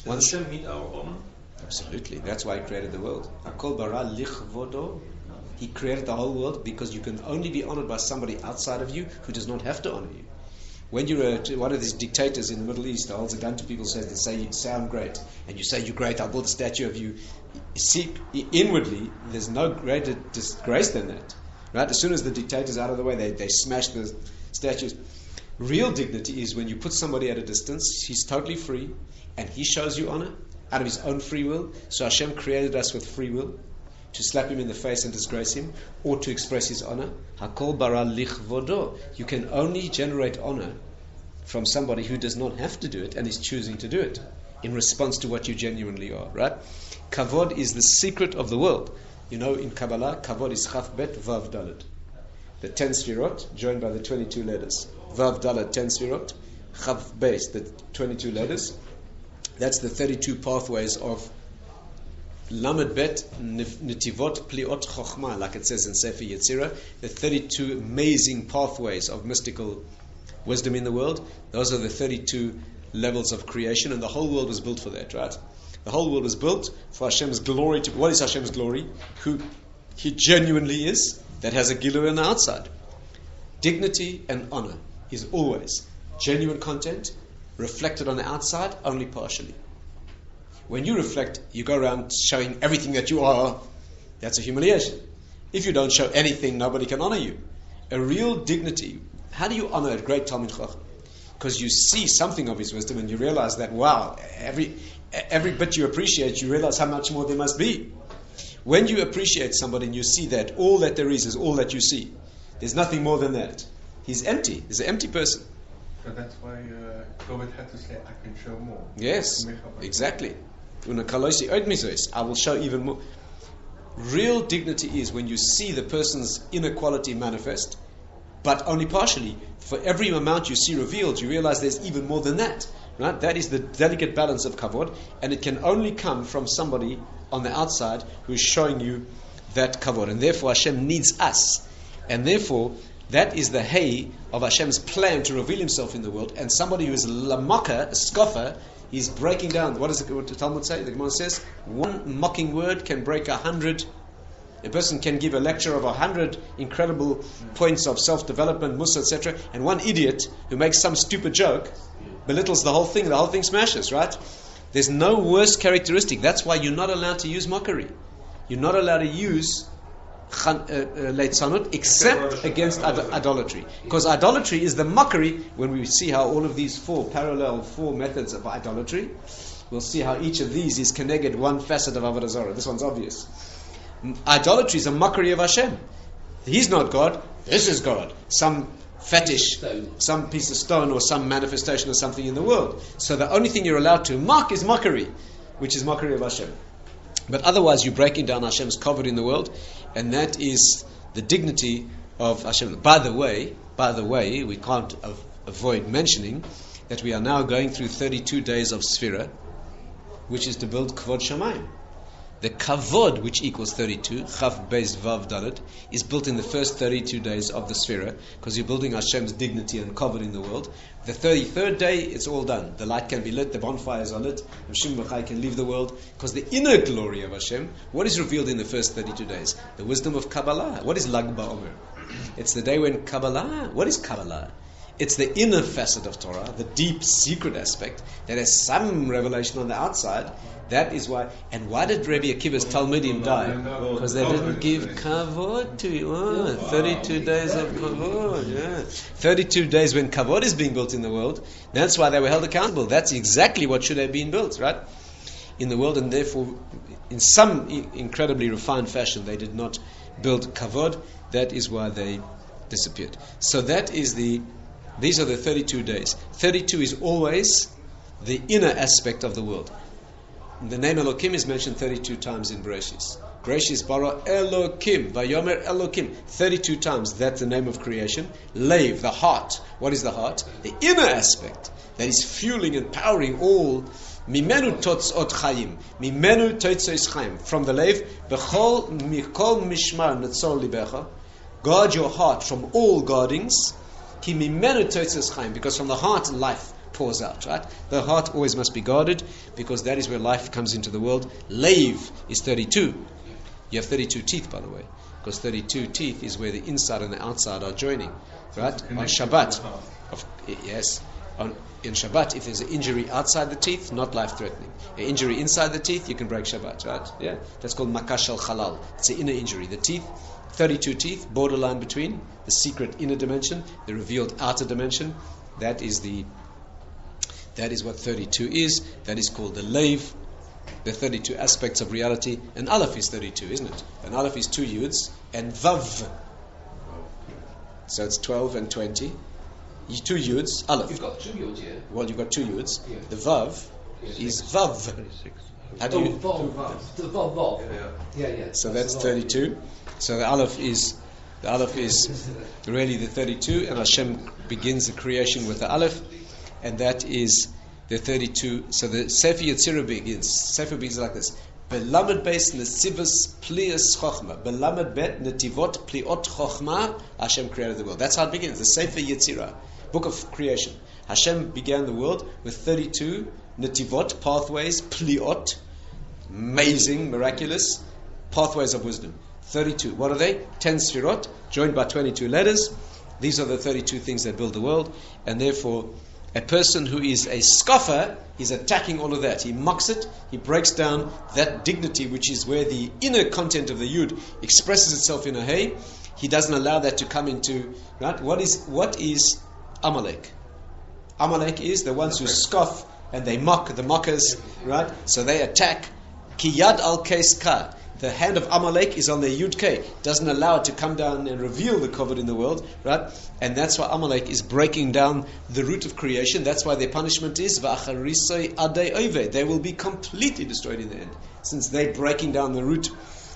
Does Hashem meet our honor? Absolutely. That's why He created the world. Hakol bara lichvodo. He created the whole world because you can only be honored by somebody outside of you who does not have to honor you. When you're one of these dictators in the Middle East who holds a gun to people, says they say you sound great, and you say you're great, I'll build a statue of you. See, inwardly, there's no greater disgrace than that. Right? As soon as the dictator's out of the way, they smash the statues. Real dignity is when you put somebody at a distance, he's totally free, and he shows you honor out of his own free will. So Hashem created us with free will to slap him in the face and disgrace him, or to express his honor. Hakol bara lichvodo. You can only generate honor from somebody who does not have to do it and is choosing to do it in response to what you genuinely are. Right? Kavod is the secret of the world. You know, in Kabbalah, Kavod is Chaf Bet Vav Dalet. The 10 Sfirot joined by the 22 letters. Vav Dalet, 10 Sfirot. Chaf Beis, the 22 letters. That's the 32 pathways of Lamed Bet Nitivot Pliot Chochma, like it says in Sefer Yetzirah. The 32 amazing pathways of mystical wisdom in the world. Those are the 32 levels of creation, and the whole world was built for that, right? The whole world was built for Hashem's glory. What is Hashem's glory? Who He genuinely is, that has a gilui on the outside. Dignity and honor is always genuine content, reflected on the outside, only partially. When you reflect, you go around showing everything that you are, that's a humiliation. If you don't show anything, nobody can honor you. a real dignity. How do you honor a great Talmid Chacham? Because you see something of his wisdom and you realize that, wow, every bit you appreciate, you realize how much more there must be. When you appreciate somebody and you see that all that there is all that you see, there's nothing more than that. He's empty. He's an empty person. So that's why God had to say, I can show more. Yes, exactly. I will show even more. Real dignity is when you see the person's inner quality manifest, but only partially. For every amount you see revealed, you realize there's even more than that. Right? That is the delicate balance of kavod, and it can only come from somebody on the outside who's showing you that kavod. And therefore Hashem needs us. And therefore, that is the hay of Hashem's plan to reveal Himself in the world. And somebody who is lamaka, a scoffer, he's breaking down. What does the Talmud say? The Gemara says, one mocking word can break 100. A person can give a lecture of 100 incredible points of self-development, musa, etc. And one idiot who makes some stupid joke belittles the whole thing. The whole thing smashes, right? There's no worse characteristic. That's why you're not allowed to use mockery. You're not allowed to use leitzanut except against idolatry. Because idolatry is the mockery. When we see how all of these four methods of idolatry, we'll see how each of these is connected one facet of Avodah Zarah. This one's obvious. Idolatry is a mockery of Hashem. He's not God. This is God. Some fetish, some piece of stone or some manifestation of something in the world. So the only thing you're allowed to mock is mockery, which is mockery of Hashem. But otherwise you're breaking down Hashem's covered in the world, and that is the dignity of Hashem. By the way, we can't avoid mentioning that we are now going through 32 days of Sfira, which is to build Kvod Shamayim. The kavod, which equals 32, chav beis vav dalet, is built in the first 32 days of the Sfira, because you're building Hashem's dignity and kavod in the world. The 33rd day, it's all done. The light can be lit, the bonfires are lit, Hashem B'chai can leave the world, because the inner glory of Hashem, what is revealed in the first 32 days? The wisdom of Kabbalah. What is Lag BaOmer? It's the day when Kabbalah, what is Kabbalah? It's the inner facet of Torah, the deep secret aspect, that has some revelation on the outside. That is why. And why did Rabbi Akiva's Talmudim die? Because they didn't give kavod to you. 32 days of kavod. Yeah. 32 days when kavod is being built in the world. That's why they were held accountable. That's exactly what should have been built, right? In the world, and therefore, in some incredibly refined fashion, they did not build kavod. That is why they disappeared. So these are the 32 days. 32 is always the inner aspect of the world. The name Elokim is mentioned 32 times in Bereshis. Bereshis bara Elokim, Vayomer Elokim. 32 times, that's the name of creation. Leiv, the heart. What is the heart? The inner aspect that is fueling and powering all. Mimenu totzot chayim. Mimenu totzos chayim. From the Leiv, Bechol mikol mishmar netzor libecha. Guard your heart from all guardings. Ki mimenu totzos chayim. Because from the heart, life pours out, right? The heart always must be guarded, because that is where life comes into the world. Leiv is 32. You have 32 teeth, by the way, because 32 teeth is where the inside and the outside are joining, right? On Shabbat, in Shabbat, if there's an injury outside the teeth, not life-threatening. An injury inside the teeth, you can break Shabbat, right? Yeah, that's called makash al halal. It's an inner injury. The teeth, 32 teeth, borderline between the secret inner dimension, the revealed outer dimension. That is what 32 is. That is called the Leiv, the 32 aspects of reality. And Aleph is 32, isn't it? And Aleph is 2 Yuds, and Vav. So it's 12 and 20. 2 Yuds, Aleph. You've got 2 Yuds here. Well, you've got 2 Yuds. Yeah. The Vav is Vav. How do you... Vav. The Vav. Yeah. So that's 32. So the Aleph is really the 32, and Hashem begins the creation with the Aleph. And that is the 32. So the Sefer Yetzirah begins. Sefer begins like this: Belamed beis netivos plios chochma. Belamed bet netivot pliot chochma. Hashem created the world. That's how it begins. The Sefer Yetzirah, book of creation. Hashem began the world with 32 netivot, pathways, pliot, amazing, miraculous pathways of wisdom. 32. What are they? 10 sfirot, joined by 22 letters. These are the 32 things that build the world, and therefore, a person who is a scoffer is attacking all of that. He mocks it. He breaks down that dignity, which is where the inner content of the Yud expresses itself in a Hey. He doesn't allow that to come into, right? What is Amalek? Amalek is the ones who scoff and they mock, the mockers, right? So they attack. Ki yad al kes ka. The hand of Amalek is on their Yud K. Doesn't allow it to come down and reveal the kavod in the world, right? And that's why Amalek is breaking down the root of creation. That's why their punishment is va'acharisoi adei oved. They will be completely destroyed in the end, since they're breaking down the root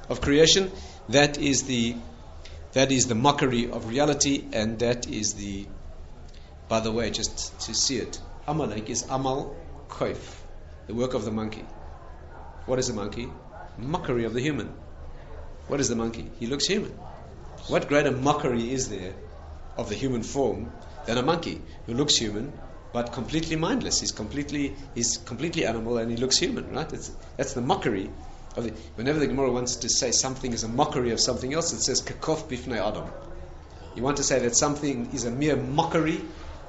of creation. That is the mockery of reality, and that is the. By the way, just to see it, Amalek is Amal Koif, the work of the monkey. What is a monkey? Mockery of the human. What is the monkey? He looks human. What greater mockery is there of the human form than a monkey who looks human but completely mindless? He's completely animal and he looks human, right? That's the mockery of the. Whenever the Gemara wants to say something is a mockery of something else, it says kakof bifnei adam. You want to say that something is a mere mockery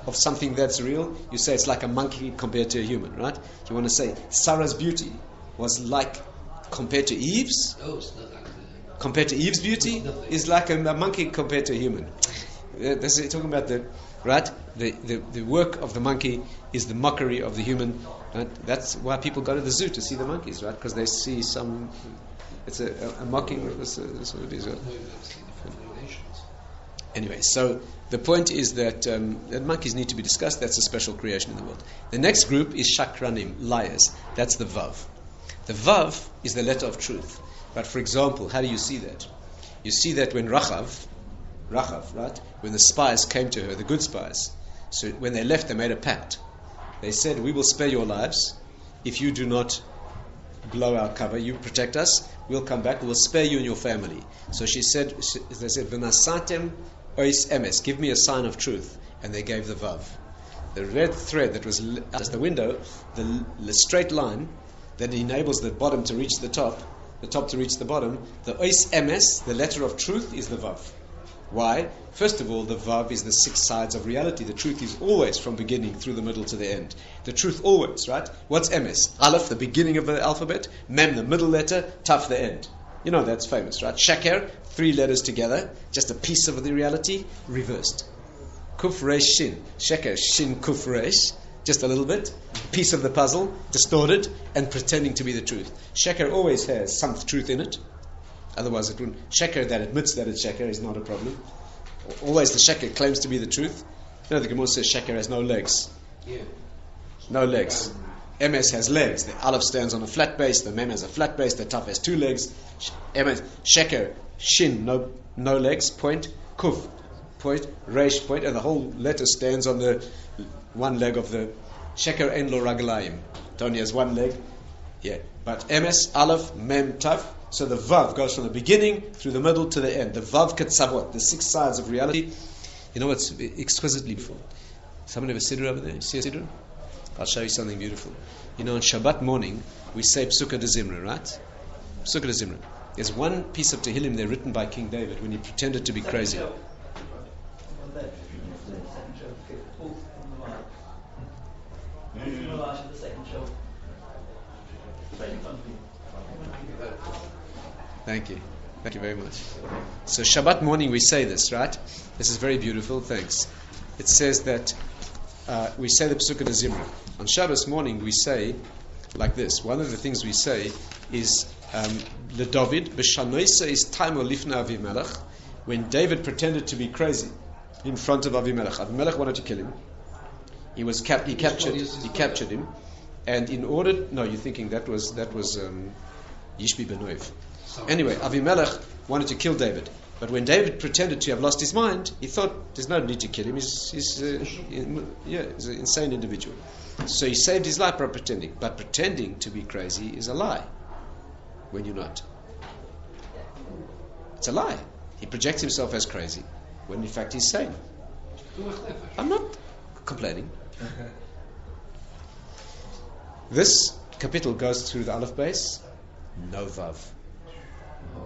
of something that's real, you say it's like a monkey compared to a human, right? You want to say Sarah's beauty was like compared to Eve's? No, it's not like compared to Eve's beauty is like a monkey compared to a human. This is talking about the work of the monkey is the mockery of the human. Right? That's why people go to the zoo to see the monkeys, right? Because they see some. It's a mocking. That's what it is. Right? Anyway, so the point is that monkeys need to be discussed. That's a special creation in the world. The next group is shakranim, liars. That's the vav. The vav is the letter of truth. But for example, how do you see that? You see that when Rachav, right? When the spies came to her, the good spies. So when they left, they made a pact. They said, "We will spare your lives if you do not blow our cover. You protect us. We'll come back. We'll spare you and your family." So they said, "V'nasatem ois emes." Give me a sign of truth, and they gave the vav. The red thread that was as the window, the straight line that enables the bottom to reach the top to reach the bottom. The ois emes, the letter of truth, is the vav. Why? First of all, the vav is the 6 sides of reality. The truth is always from beginning through the middle to the end. The truth always, right? What's emes? Aleph, the beginning of the alphabet. Mem, the middle letter. Taf, the end. You know that's famous, right? Sheker, 3 letters together. Just a piece of the reality, reversed. Kuf, resh, shin. Sheker, shin, kuf, resh. Just a little bit. Piece of the puzzle, distorted, and pretending to be the truth. Sheker always has some truth in it. Otherwise it wouldn't. Sheker that admits that it's sheker is not a problem. Always the sheker claims to be the truth. You know, the Gemara says sheker has no legs. Yeah. No legs. MS has legs. The Aleph stands on a flat base. The Mem has a flat base. The Taf has 2 legs. MS, sheker, shin, no legs. Point. Kuf, point. Resh, point. And the whole letter stands on the one leg of the sheker en lo raglayim. It only has 1 leg. Yeah. But MS, Aleph, Mem, Taf. So the vav goes from the beginning through the middle to the end. The vav ketzavot, the 6 sides of reality. You know what's exquisitely beautiful? Someone have a siddur over there? You see a siddur? I'll show you something beautiful. You know, on Shabbat morning we say Psukkah de Zimra, right? Psukkah de Zimra. There's one piece of Tehillim there written by King David when he pretended to be crazy. Thank you. Thank you very much. So Shabbat morning we say this, right? This is very beautiful, thanks. It says that we say the Psukkah de Zimra. On Shabbos morning we say like this. One of the things we say is LeDavid b'shanoisa is taimo lifna Avimelech, when David pretended to be crazy in front of Avimelech. Avimelech wanted to kill him. He captured him, and in order, no, you're thinking that was Yishbi Benoiv. Anyway, Avimelech wanted to kill David, but when David pretended to have lost his mind, he thought there's no need to kill him. He's an insane individual. So he saved his life by pretending. But pretending to be crazy is a lie when you're not. It's a lie. He projects himself as crazy when in fact he's sane. I'm not complaining. This capital goes through the Aleph base. No vav.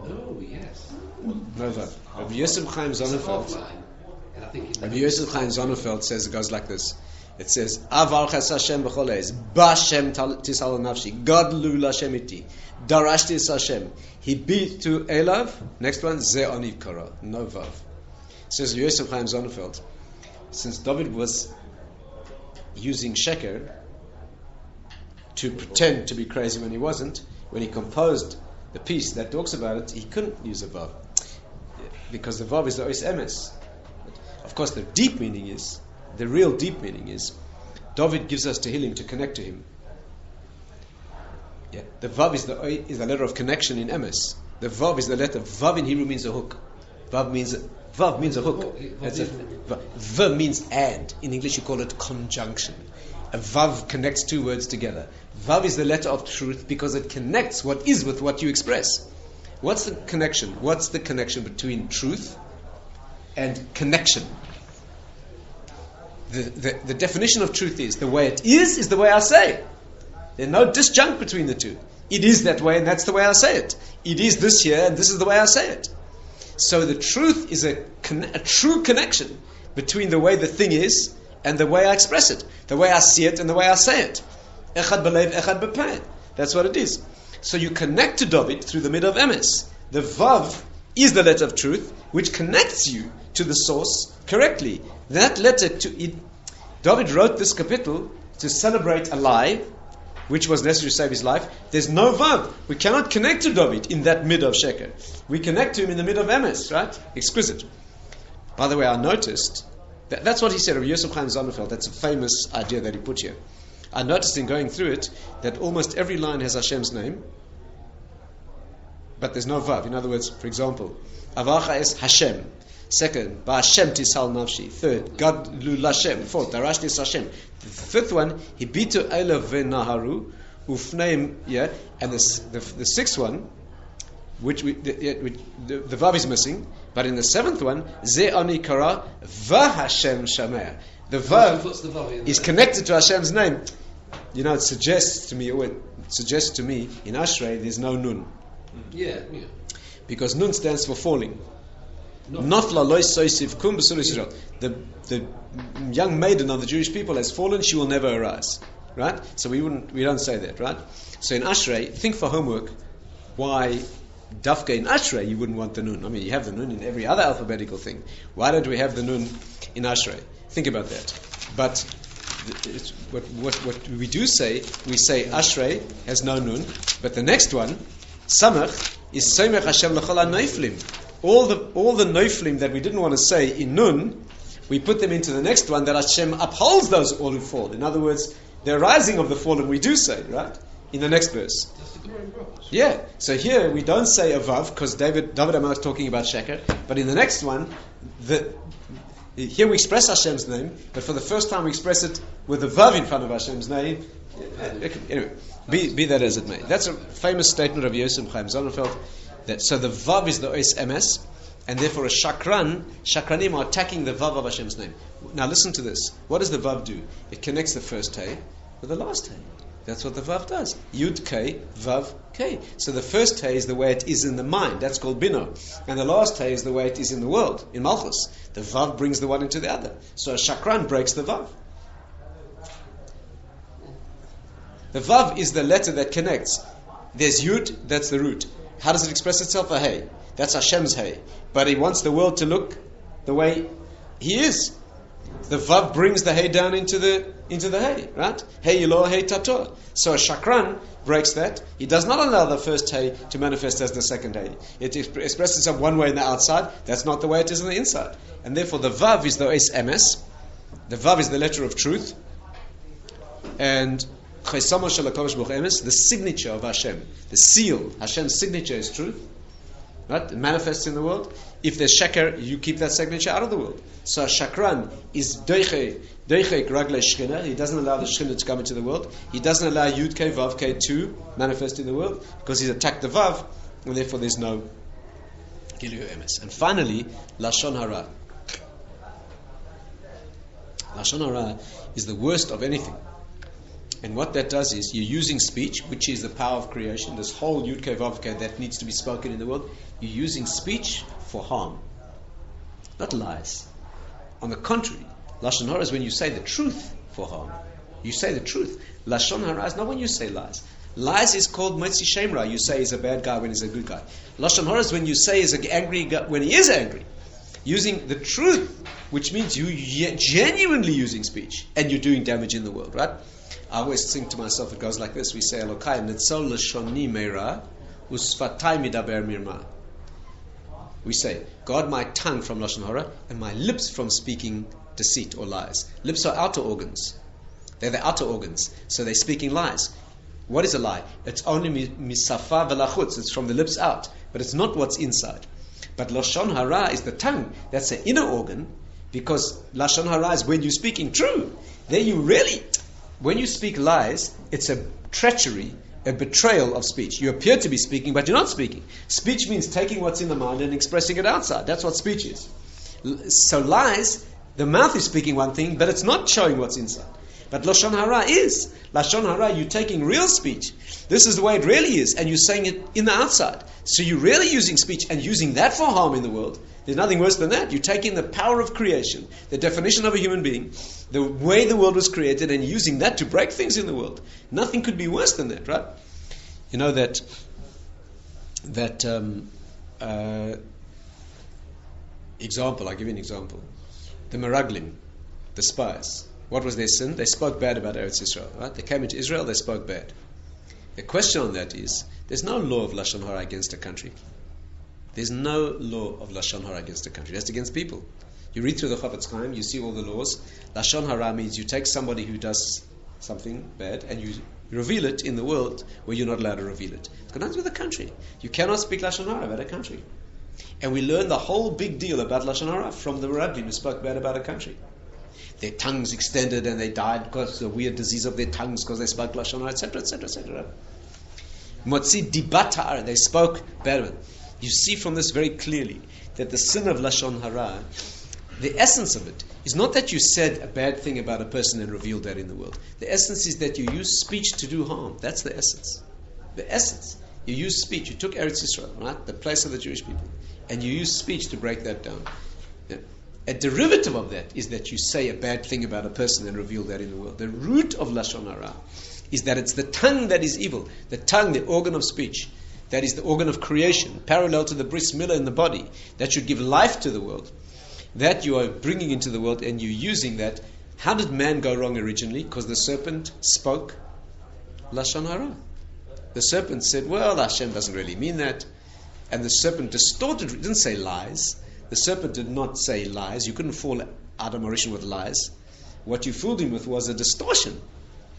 Oh, yes. No vav. Rabbi Yosef Chaim Sonnenfeld. Rabbi Yosef Chaim Sonnenfeld says it goes like this. It says, Avarchas Hashem b'chol eis, B'Hashem tisal nafshi, Gadlu Lashem iti, Darashtis Hashem. He beat to Elav. Next one, Ze Oni Kara, no Vav. Says Yosef Chaim Sonnenfeld, since David was using sheker to pretend to be crazy when he wasn't, when he composed the piece that talks about it, he couldn't use a Vav. Because the Vav is the Ois Emes. Of course, the real deep meaning is, David gives us Tehillim to connect to him. Yeah, the Vav is the letter of connection in Emes. The Vav is the letter. Vav in Hebrew means a hook. Vav means a hook. Vav means and. In English you call it conjunction. A Vav connects two words together. Vav is the letter of truth because it connects what is with what you express. What's the connection? What's the connection between truth and connection? The definition of truth is the way it is the way I say it. There's no disjunct between the two. It is that way and that's the way I say it. It is this here and this is the way I say it. So the truth is a true connection between the way the thing is and the way I express it. The way I see it and the way I say it. Echad belev, echad b'peh. That's what it is. So you connect to David through the mid of Emes. The Vav is the letter of truth which connects you to the source correctly. That letter David wrote this kapitel to celebrate a lie which was necessary to save his life. There's no Vav. We cannot connect to David in that mid of Sheker. We connect to him in the mid of Emes, right? Exquisite. By the way, I noticed that's what he said of Yosef Chaim Sonnenfeld. That's a famous idea that he put here. I noticed in going through it that almost every line has Hashem's name, but there's no Vav. In other words, for example, Avacha is Hashem. Second, Ba'Hashem tisal nafshi. Third, God lu lashem. Fourth, Darash tis Hashem. The fifth one, Hibitu elav ve'naharu ufneim. Yeah, and the sixth one, the Vav is missing, but in the seventh one, Ze ani kara v'Hashem shameh. The Vav is connected to Hashem's name. You know, it suggests to me in Ashrei there's no Nun. Yeah. Because Nun stands for falling. Nafla lois soisiv kum b'sul Yisrael. The young maiden of the Jewish people has fallen; she will never arise. Right? So we don't say that, right? So in Ashrei, think for homework why Dafka in Ashrei you wouldn't want the Nun. I mean, you have the Nun in every other alphabetical thing. Why don't we have the Nun in Ashrei? Think about that. But what we do say, we say Ashrei has no Nun, but the next one, Samach, is Semech Hashem l'chol ha-noiflim. All the noiflim that we didn't want to say in Nun, we put them into the next one that Hashem upholds those all who fall. In other words, the rising of the fallen we do say, right? In the next verse. Yeah. So here we don't say a Vav because David Amar is talking about Sheker, but in the next one, here we express Hashem's name, but for the first time we express it with a Vav in front of Hashem's name. Anyway, be that as it may. That's a famous statement of Yosef Chaim Sonnenfeld. So the Vav is the Ois Emes, and therefore Shakranim are attacking the Vav of Hashem's name. Now listen to this. What does the Vav do? It connects the first Hey with the last Hey. That's what the Vav does. Yud K, Vav K. So the first Hey is the way it is in the mind. That's called Bino. And the last Hey is the way it is in the world, in Malchus. The Vav brings the one into the other. So a Shakran breaks the Vav. The Vav is the letter that connects. There's Yud, that's the root. How does it express itself? A Hey. That's Hashem's Hey. But he wants the world to look the way he is. The Vav brings the Hey down into the Hey, right? Hey Eloah, Hey Tator. So a Shakran breaks that. He does not allow the first Hey to manifest as the second Hey. It expresses itself one way in the outside. That's not the way it is on the inside. And therefore the Vav is the Ois Emes. The Vav is the letter of truth. And the signature of Hashem, the seal, Hashem's signature is truth. Right? It manifests in the world. If there's sheker, you keep that signature out of the world. So a shakran is doichek ragle shchina. He doesn't allow the shchina to come into the world. He doesn't allow yud k vav k to manifest in the world because he's attacked the vav, and therefore there's no gilu emes. And finally, lashon hara. Lashon hara is the worst of anything. And what that does is you're using speech, which is the power of creation. This whole Yud Kei Vav Kei that needs to be spoken in the world. You're using speech for harm, not lies. On the contrary, lashon hara is when you say the truth for harm. You say the truth. Lashon hara is not when you say lies. Lies is called motzi shem ra. You say he's a bad guy when he's a good guy. Lashon hara is when you say he's an angry guy when he is angry. Using the truth, which means you genuinely using speech, and you're doing damage in the world, right? I always think to myself, it goes like this. We say, Elokai, nitzol lashoni meira, usfatai midaber mirma. We say, God, my tongue from lashon hara, and my lips from speaking deceit or lies. Lips are outer organs. They're the outer organs, so they're speaking lies. What is a lie? It's only misafa velachutz. It's from the lips out, but it's not what's inside. But lashon hara is the tongue. That's an inner organ, because lashon hara is when you're speaking true. Then you really, when you speak lies, it's a treachery, a betrayal of speech. You appear to be speaking, but you're not speaking. Speech means taking what's in the mind and expressing it outside. That's what speech is. So lies, the mouth is speaking one thing, but it's not showing what's inside. But lashon hara is. Lashon hara, you're taking real speech. This is the way it really is, and you're saying it in the outside. So you're really using speech and using that for harm in the world. There's nothing worse than that. You're taking the power of creation, the definition of a human being, the way the world was created, and using that to break things in the world. Nothing could be worse than that, right? You know that example, I'll give you an example. The Meraglim, the spies. What was their sin? They spoke bad about Eretz Israel, right? They came into Israel, they spoke bad. The question on that is, there's no law of lashon hara against a country. There's no law of lashon hara against a country. That's against people. You read through the Chafetz Chaim, you see all the laws. Lashon hara means you take somebody who does something bad and you reveal it in the world where you're not allowed to reveal it. It's got nothing to do with the country. You cannot speak lashon hara about a country. And we learn the whole big deal about lashon hara from the Rabbi who spoke bad about a country. Their tongues extended and they died because of the weird disease of their tongues because they spoke lashon hara, etc., etc., etc. Motzi dibatar, they spoke bad. You see from this very clearly that the sin of lashon hara, the essence of it is not that you said a bad thing about a person and revealed that in the world. The essence is that you use speech to do harm. That's the essence. The essence. You use speech. You took Eretz Israel, right, the place of the Jewish people, and you use speech to break that down. Yeah. A derivative of that is that you say a bad thing about a person and reveal that in the world. The root of lashon hara is that it's the tongue that is evil. The tongue, the organ of speech, that is the organ of creation, parallel to the bris milah in the body, that should give life to the world. That you are bringing into the world and you're using that. How did man go wrong originally? Because the serpent spoke lashon hara. The serpent said, well, Hashem doesn't really mean that. And the serpent distorted, didn't say lies. The serpent did not say lies. You couldn't fool Adam or Rishon with lies. What you fooled him with was a distortion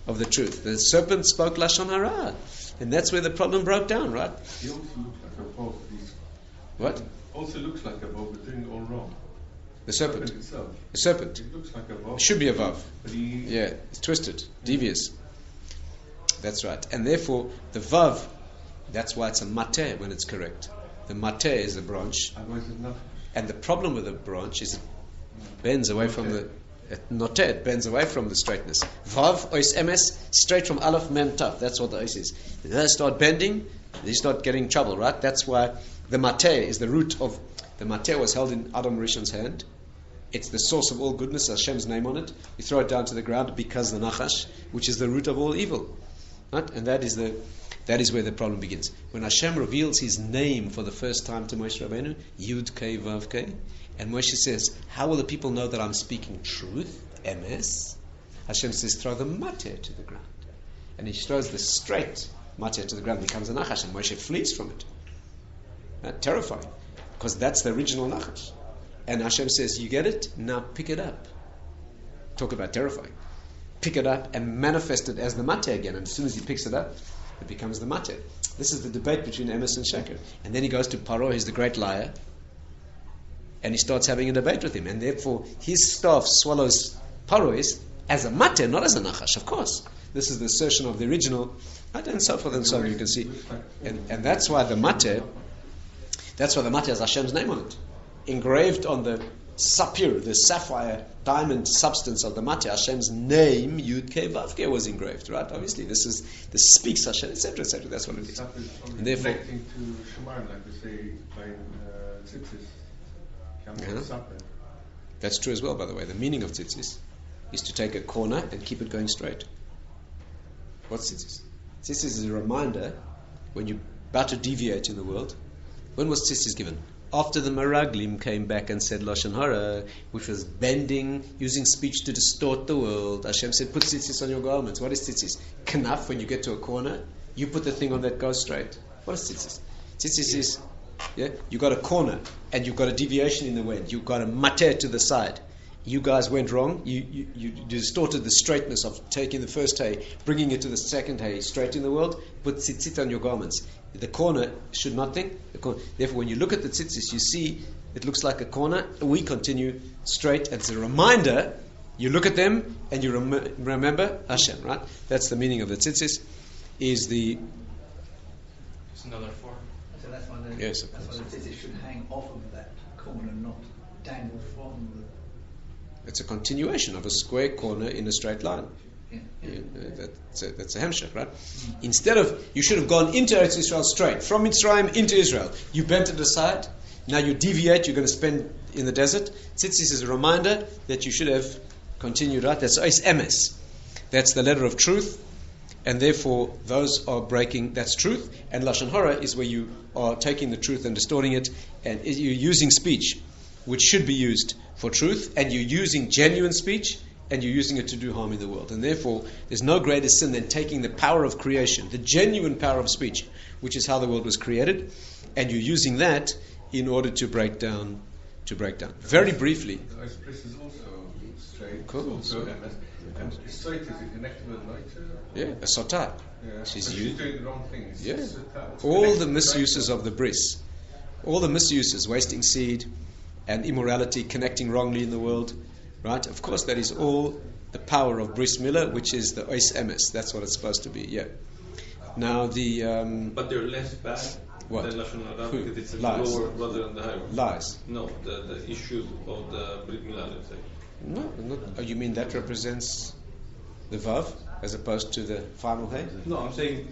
of the truth. The serpent spoke lashon hara. And that's where the problem broke down, right? He also looks like a bow. What? Also looks like a bow, but doing all wrong. The serpent. Itself. The serpent. It looks like a bow. It should be a vav. But Yeah, it's twisted, devious. That's right. And therefore, the vav, that's why it's a mateh when it's correct. The mateh is the branch. Otherwise it's not. And the problem with the branch is it bends away from the noteh, it bends away from the straightness. Vav, ois emes, straight from aleph mem tav. That's what the ois is. They start bending, they start getting trouble, right? That's why the mateh is the root of. The mateh was held in Adam Rishon's hand. It's the source of all goodness, Hashem's name on it. You throw it down to the ground, it becomes the nachash, which is the root of all evil. Right? And that is where the problem begins. When Hashem reveals His name for the first time to Moshe Rabbeinu, Yud Kei Vav Kei, and Moshe says, how will the people know that I'm speaking truth? Emes. Hashem says, throw the mateh to the ground. And He throws the straight mateh to the ground, it becomes a nachash, and Moshe flees from it. Right? Terrifying. Because that's the original nachash. And Hashem says, you get it? Now pick it up. Talk about terrifying. Pick it up and manifest it as the mateh again. And as soon as he picks it up, it becomes the mateh. This is the debate between Emes and Sheker. And then he goes to Paro, he's the great liar, and he starts having a debate with him. And therefore, his staff swallows Paro's as a mateh, not as a nachash, of course. This is the assertion of the original, and so forth and so on, you can see. And that's why the mateh, has Hashem's name on it. Engraved on the sapphire, the sapphire diamond substance of the mateh, Hashem's name, Yud Kei Vav Kei, was engraved, right? Obviously, this speaks Hashem, etc., etc. That's what it is. And therefore, connecting to Shemaim, like we say by tzitzis, that's true as well, by the way. The meaning of tzitzis is to take a corner and keep it going straight. What's tzitzis? Tzitzis is a reminder when you're about to deviate in the world. When was tzitzis given? After the Meraglim came back and said lashon hara, which was bending, using speech to distort the world. Hashem said, put tzitzis on your garments. What is tzitzis? Knaf, when you get to a corner, you put the thing on that goes straight. What is tzitzis? Tzitzis is, you got a corner and you've got a deviation in the wind. You've got a mater to the side. You guys went wrong. You distorted the straightness of taking the first hay, bringing it to the second hay, straight in the world. Put tzitzit on your garments. The corner should not think. Therefore, when you look at the tzitzis, you see it looks like a corner. We continue straight. It's a reminder. You look at them and you remember Hashem. Right? That's the meaning of the tzitzis. Is the It's another form. So that's why the, yes, that's why the tzitzis should hang off of that corner, not dangle from the. It's a continuation of a square corner in a straight line. Yeah. That's a hemshech, right? Instead of, you should have gone into Eretz Israel straight, from Mitzrayim into Israel. You bent it aside, now you deviate, you're going to spend in the desert. Tzitzis is a reminder that you should have continued, right? That's Ois Emes. That's the letter of truth, and therefore those are breaking, that's truth. And lashon hara is where you are taking the truth and distorting it, and you're using speech which should be used for truth, and you're using genuine speech, and you're using it to do harm in the world. And therefore, there's no greater sin than taking the power of creation, the genuine power of speech, which is how the world was created, and you're using that in order to break down. Very briefly. The express is also straight. Cool. It's also MS. And straight is it connected with lighter? Yeah, a sotah. Yeah. She's She's doing the wrong thing. It's Yeah. it's All the connected misuses with of the bris, all the misuses, wasting seed and immorality, connecting wrongly in the world, right? Of course, that is all the power of bris milah, which is the ois emes. That's what it's supposed to be. Yeah. Now But they're less bad What? than lashon hara Who? because it's Lies. lower rather than the higher. lies. No, the issues of the brit milah, let's say. No, not. Oh, you mean that represents the vav as opposed to the final hay? No, I'm saying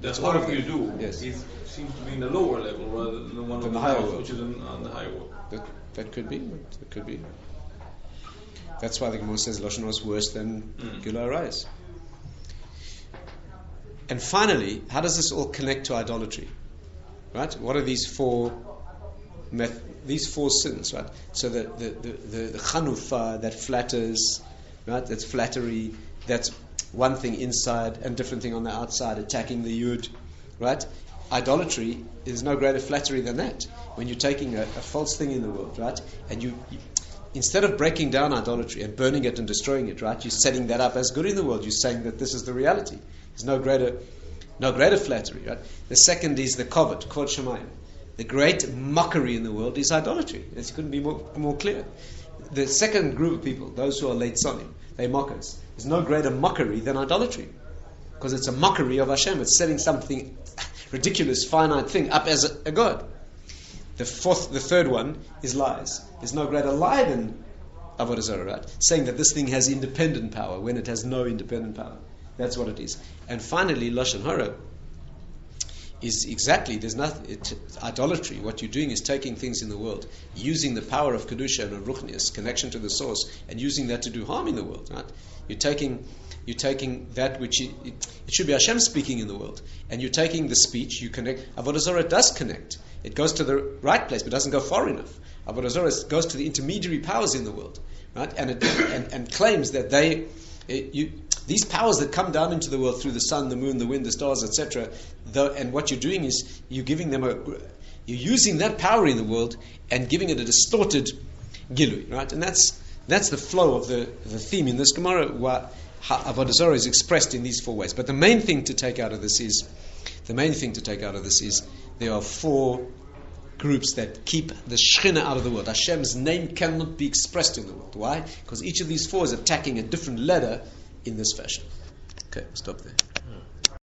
the It's all of harm you it. do Yes. seems to be in the lower level rather than the one Than of the the higher house, world. which is on the higher world. That could be. It could be. That's why the Gemara says lashon was worse than gila arayis. And finally, how does this all connect to idolatry? Right? What are these four sins? Right? So the chanufa that flatters, right? That's flattery. That's one thing inside and different thing on the outside, attacking the yud, right? Idolatry is no greater flattery than that. When you're taking a false thing in the world, right? And you instead of breaking down idolatry and burning it and destroying it, right? You're setting that up as good in the world. You're saying that this is the reality. There's no greater flattery, right? The second is the kavod shemayim. The great mockery in the world is idolatry. It couldn't be more clear. The second group of people, those who are leitzonim, they mockers. There's no greater mockery than idolatry, because it's a mockery of Hashem. It's setting something ridiculous, finite thing up as a god. The third one is lies. There's no greater lie than avodah zarah, right? Saying that this thing has independent power when it has no independent power. That's what it is. And finally, lashon hara is exactly, there's nothing, idolatry. What you're doing is taking things in the world, using the power of kedusha and of ruchnius, connection to the source, and using that to do harm in the world, right? You're taking that which it should be Hashem speaking in the world, and you're taking the speech. You connect. Avodah zarah does connect. It goes to the right place, but doesn't go far enough. Avodah zarah goes to the intermediary powers in the world, right? And and claims that these powers that come down into the world through the sun, the moon, the wind, the stars, etc. And what you're doing is you're giving them you're using that power in the world and giving it a distorted gilui, right? And that's the flow of the theme in this Gemara. Avodah zarah is expressed in these four ways. But the main thing to take out of this is there are four groups that keep the Shekhinah out of the world. Hashem's name cannot be expressed in the world. Why? Because each of these four is attacking a different letter in this fashion. Okay, stop there.